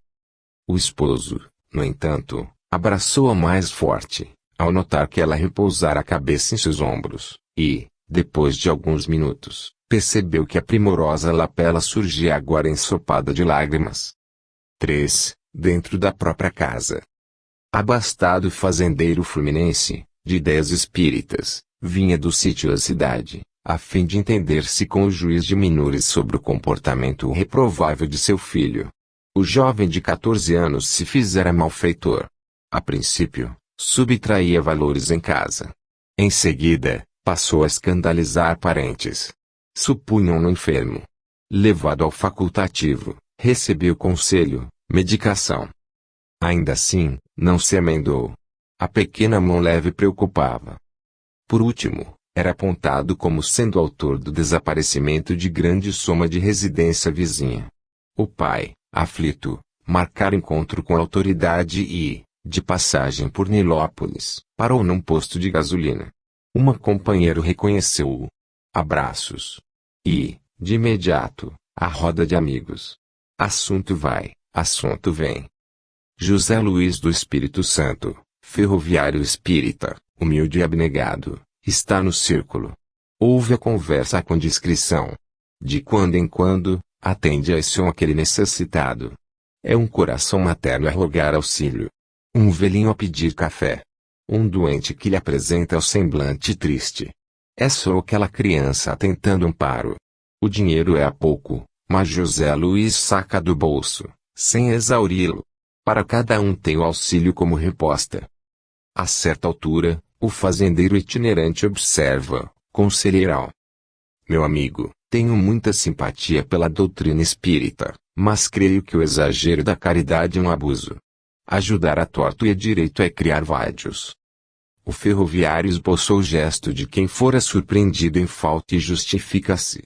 O esposo, no entanto, abraçou-a mais forte, ao notar que ela repousara a cabeça em seus ombros, e, depois de alguns minutos, percebeu que a primorosa lapela surgia agora ensopada de lágrimas. 3. Dentro da própria casa. Abastado fazendeiro fluminense, de ideias espíritas, vinha do sítio à cidade, a fim de entender-se com o juiz de menores sobre o comportamento reprovável de seu filho. O jovem de 14 anos se fizera malfeitor. A princípio, subtraía valores em casa. Em seguida, passou a escandalizar parentes. Supunham-no enfermo. Levado ao facultativo, recebeu conselho, medicação. Ainda assim, não se emendou. A pequena mão leve preocupava. Por último, era apontado como sendo autor do desaparecimento de grande soma de residência vizinha. O pai, aflito, marcara encontro com a autoridade e, de passagem por Nilópolis, parou num posto de gasolina. Uma companheira reconheceu-o. Abraços. E, de imediato, a roda de amigos. Assunto vai, assunto vem. José Luiz do Espírito Santo, ferroviário espírita, humilde e abnegado, está no círculo. Ouve a conversa com discrição. De quando em quando, atende a esse ou aquele necessitado. É um coração materno a rogar auxílio. Um velhinho a pedir café. Um doente que lhe apresenta o semblante triste. É só aquela criança tentando amparo. O dinheiro é há pouco, mas José Luiz saca do bolso, sem exauri-lo. Para cada um tem o auxílio como resposta. A certa altura, o fazendeiro itinerante observa, conselheiro. Meu amigo, tenho muita simpatia pela doutrina espírita, mas creio que o exagero da caridade é um abuso. Ajudar a torto e a direito é criar vádios. O ferroviário esboçou o gesto de quem fora surpreendido em falta e justifica-se.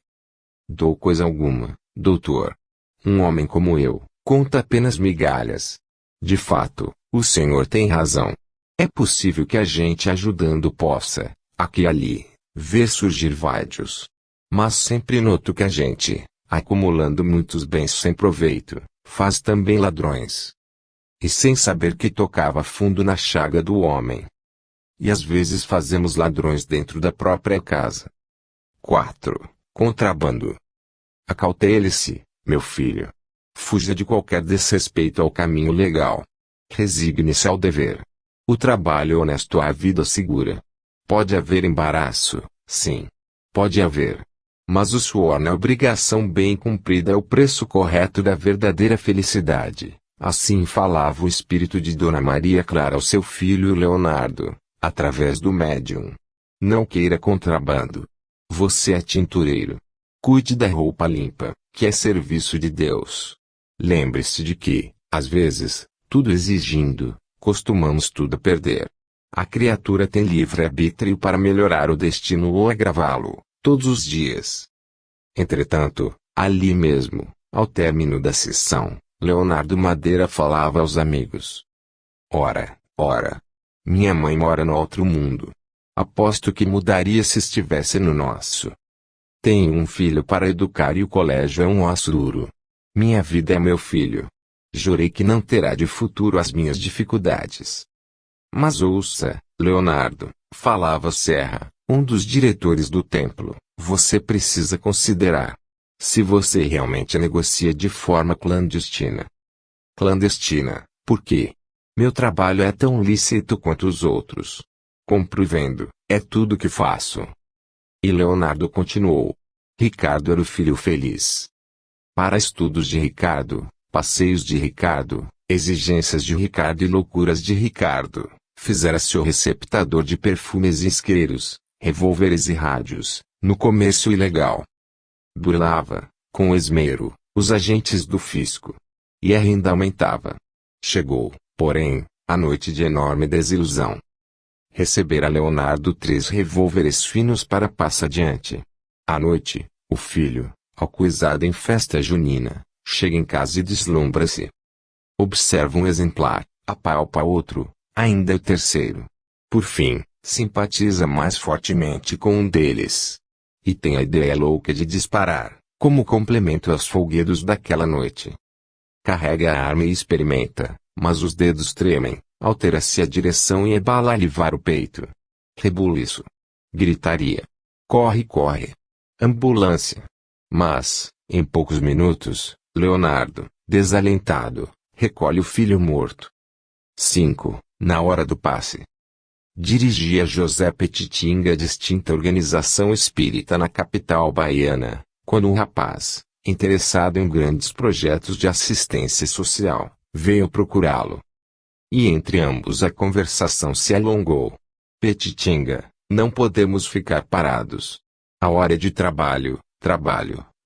Dou coisa alguma, doutor. Um homem como eu, conta apenas migalhas. De fato, o senhor tem razão. É possível que a gente ajudando possa, aqui e ali, ver surgir vádios. Mas sempre noto que a gente, acumulando muitos bens sem proveito, faz também ladrões. E sem saber que tocava fundo na chaga do homem. E às vezes fazemos ladrões dentro da própria casa. 4. Contrabando. Acautele-se, meu filho. Fuja de qualquer desrespeito ao caminho legal. Resigne-se ao dever. O trabalho honesto é a vida segura. Pode haver embaraço, sim. Pode haver. Mas o suor na obrigação bem cumprida é o preço correto da verdadeira felicidade. Assim falava o espírito de Dona Maria Clara ao seu filho Leonardo, através do médium. Não queira contrabando. Você é tintureiro. Cuide da roupa limpa, que é serviço de Deus. Lembre-se de que, às vezes, tudo exigindo, costumamos tudo perder. A criatura tem livre-arbítrio para melhorar o destino ou agravá-lo, todos os dias. Entretanto, ali mesmo, ao término da sessão, Leonardo Madeira falava aos amigos. Ora, minha mãe mora no outro mundo. Aposto que mudaria se estivesse no nosso. Tenho um filho para educar e o colégio é um osso duro. Minha vida é meu filho. Jurei que não terá de futuro as minhas dificuldades. Mas ouça, Leonardo, falava Serra, um dos diretores do templo, você precisa considerar. Se você realmente negocia de forma clandestina. Clandestina, por quê? Meu trabalho é tão lícito quanto os outros. Compro e vendo, é tudo que faço. E Leonardo continuou. Ricardo era o filho feliz. Para estudos de Ricardo, passeios de Ricardo, exigências de Ricardo e loucuras de Ricardo, fizera-se o receptador de perfumes e isqueiros, revólveres e rádios, no comércio ilegal. Burlava, com esmero, os agentes do fisco. E a renda aumentava. Chegou, porém, a noite de enorme desilusão. Recebera Leonardo 3 revólveres finos para passar adiante. À noite, o filho, alcoolizado em festa junina, chega em casa e deslumbra-se. Observa um exemplar, apalpa outro, ainda o terceiro. Por fim, simpatiza mais fortemente com um deles. E tem a ideia louca de disparar, como complemento aos folguedos daquela noite. Carrega a arma e experimenta, mas os dedos tremem, altera-se a direção e é bala a livar o peito. Rebuliço. Gritaria. Corre. Ambulância. Mas, em poucos minutos, Leonardo, desalentado, recolhe o filho morto. 5. Na hora do passe. Dirigia José Petitinga, distinta organização espírita na capital baiana, quando um rapaz, interessado em grandes projetos de assistência social, veio procurá-lo. E entre ambos a conversação se alongou. Petitinga, não podemos ficar parados. A hora é de trabalho,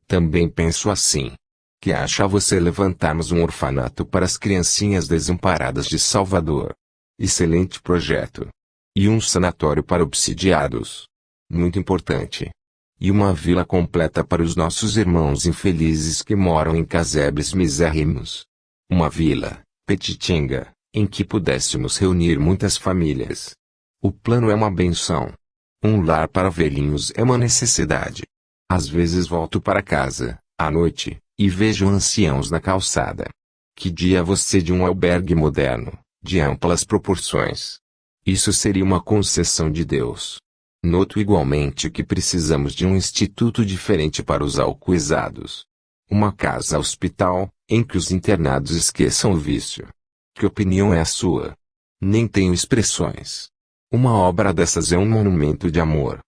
também penso assim. Que acha você levantarmos um orfanato para as criancinhas desamparadas de Salvador? Excelente projeto. E um sanatório para obsidiados. Muito importante. E uma vila completa para os nossos irmãos infelizes que moram em casebres misérrimos. Uma vila, Petitinga, em que pudéssemos reunir muitas famílias. O plano é uma benção. Um lar para velhinhos é uma necessidade. Às vezes volto para casa, à noite, e vejo anciãos na calçada. Que dia você de um albergue moderno, de amplas proporções. Isso seria uma concessão de Deus. Noto igualmente que precisamos de um instituto diferente para os alcoolizados. Uma casa-hospital, em que os internados esqueçam o vício. Que opinião é a sua? Nem tenho expressões. Uma obra dessas é um monumento de amor.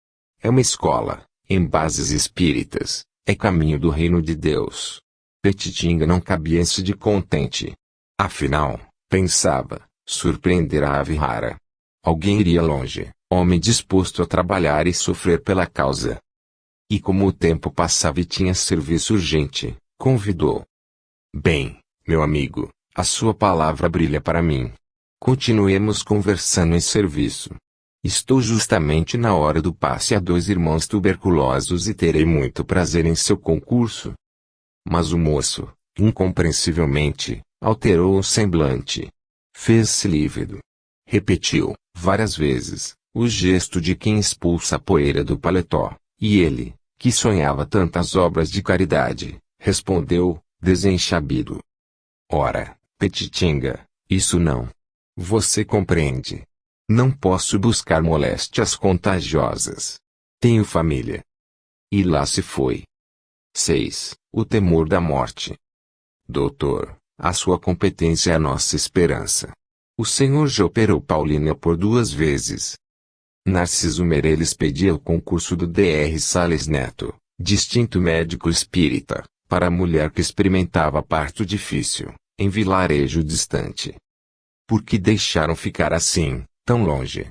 É uma escola, em bases espíritas, é caminho do reino de Deus. Petitinga não cabia-se de contente. Afinal, pensava, surpreender a ave rara. Alguém iria longe, homem disposto a trabalhar e sofrer pela causa. E como o tempo passava e tinha serviço urgente, convidou. Bem, meu amigo, a sua palavra brilha para mim. Continuemos conversando em serviço. Estou justamente na hora do passe a 2 irmãos tuberculosos e terei muito prazer em seu concurso. Mas o moço, incompreensivelmente, alterou o semblante. Fez-se lívido. Repetiu, várias vezes, o gesto de quem expulsa a poeira do paletó, e ele, que sonhava tantas obras de caridade, respondeu, desenchabido. Ora, Petitinga, isso não. Você compreende. Não posso buscar moléstias contagiosas. Tenho família. E lá se foi. 6. O temor da morte. Doutor, a sua competência é a nossa esperança. O Senhor já operou Paulina por 2 vezes. Narciso Meirelles pedia o concurso do Dr. Sales Neto, distinto médico espírita, para a mulher que experimentava parto difícil, em vilarejo distante. Por que deixaram ficar assim, tão longe?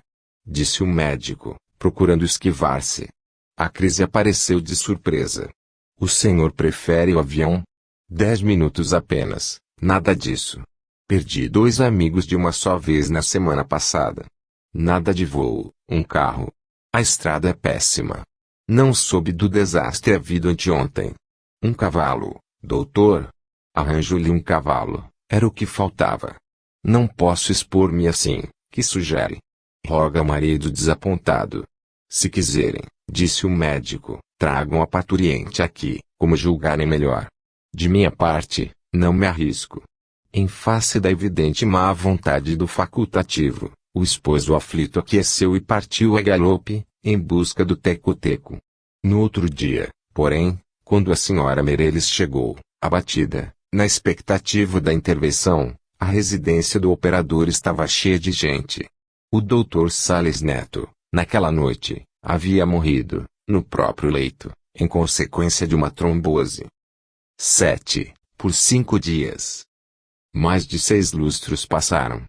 Disse o médico, procurando esquivar-se. A crise apareceu de surpresa. O senhor prefere o avião? 10 minutos apenas, nada disso. Perdi 2 amigos de uma só vez na semana passada. Nada de voo, um carro. A estrada é péssima. Não soube do desastre havido anteontem. Um cavalo, doutor? Arranjo-lhe um cavalo, era o que faltava. Não posso expor-me assim, que sugere? Roga o marido desapontado. Se quiserem, disse o médico, tragam a parturiente aqui, como julgarem melhor. De minha parte, não me arrisco. Em face da evidente má vontade do facultativo, o esposo aflito aqueceu e partiu a galope, em busca do teco-teco. No outro dia, porém, quando a senhora Meirelles chegou, abatida, na expectativa da intervenção, a residência do operador estava cheia de gente. O Dr. Sales Neto, naquela noite, havia morrido, no próprio leito, em consequência de uma trombose. 7. Por 5 dias. Mais de 6 lustros passaram.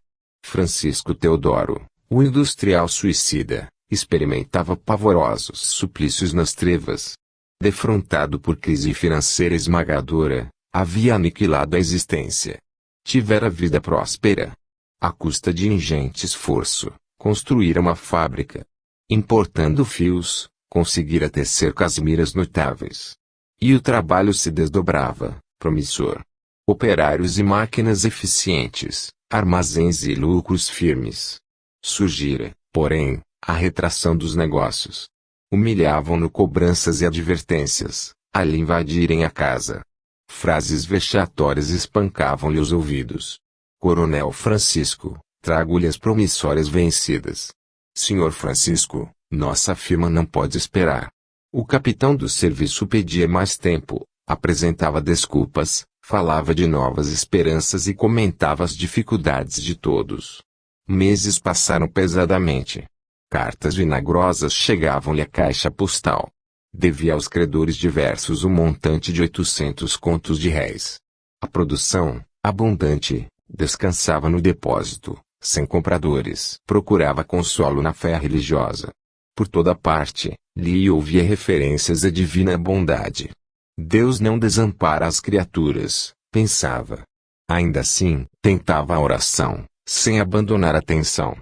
Francisco Teodoro, o industrial suicida, experimentava pavorosos suplícios nas trevas. Defrontado por crise financeira esmagadora, havia aniquilado a existência. Tivera vida próspera. À custa de ingente esforço, construíra uma fábrica. Importando fios, conseguira tecer casimiras notáveis. E o trabalho se desdobrava, promissor. Operários e máquinas eficientes, armazéns e lucros firmes. Surgira, porém, a retração dos negócios. Humilhavam-no cobranças e advertências, a lhe invadirem a casa. Frases vexatórias espancavam-lhe os ouvidos. Coronel Francisco, trago-lhe as promissórias vencidas. Senhor Francisco, nossa firma não pode esperar. O capitão do serviço pedia mais tempo, apresentava desculpas, falava de novas esperanças e comentava as dificuldades de todos. Meses passaram pesadamente. Cartas vinagrosas chegavam-lhe à caixa postal. Devia aos credores diversos um montante de 800 contos de réis. A produção, abundante, descansava no depósito, sem compradores. Procurava consolo na fé religiosa. Por toda parte, li e ouvia referências à divina bondade. Deus não desampara as criaturas, pensava. Ainda assim, tentava a oração, sem abandonar a atenção.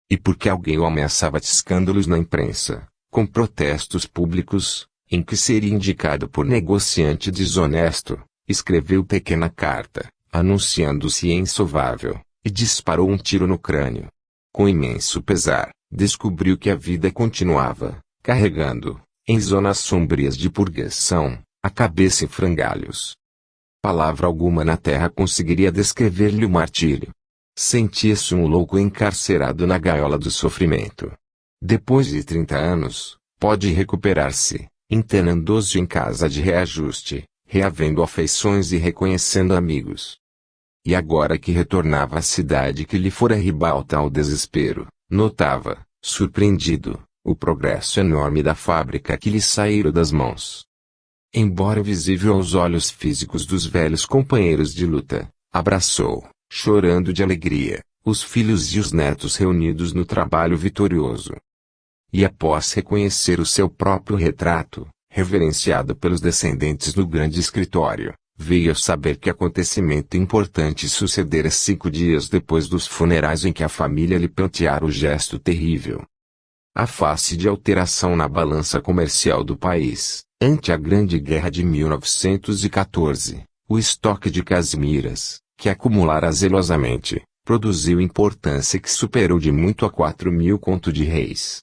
E porque alguém o ameaçava de escândalos na imprensa, com protestos públicos, em que seria indicado por negociante desonesto, escreveu pequena carta, anunciando-se insolvável, e disparou um tiro no crânio. Com imenso pesar, descobriu que a vida continuava, carregando, em zonas sombrias de purgação, a cabeça em frangalhos. Palavra alguma na terra conseguiria descrever-lhe o martírio. Sentia-se um louco encarcerado na gaiola do sofrimento. Depois de 30 anos, pode recuperar-se, internando-se em casa de reajuste, reavendo afeições e reconhecendo amigos. E agora que retornava à cidade que lhe fora ribalta ao desespero, notava, surpreendido, o progresso enorme da fábrica que lhe saíra das mãos. Embora visível aos olhos físicos dos velhos companheiros de luta, abraçou, chorando de alegria, os filhos e os netos reunidos no trabalho vitorioso. E após reconhecer o seu próprio retrato, reverenciado pelos descendentes no grande escritório, veio a saber que acontecimento importante sucedera 5 dias depois dos funerais em que a família lhe pranteara o gesto terrível. A face de alteração na balança comercial do país, ante a Grande Guerra de 1914, o estoque de casimiras, que acumulara zelosamente, produziu importância que superou de muito a 4.000 conto de réis.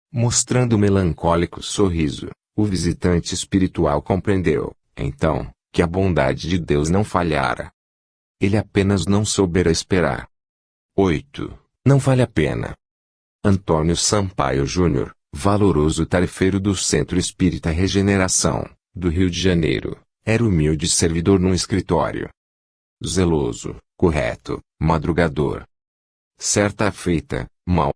Mostrando melancólico sorriso, o visitante espiritual compreendeu, então, que a bondade de Deus não falhara. Ele apenas não soubera esperar. 8. Não vale a pena. Antônio Sampaio Júnior, valoroso tarefeiro do Centro Espírita Regeneração, do Rio de Janeiro, era humilde servidor num escritório. Zeloso, correto, madrugador. Certa feita, mal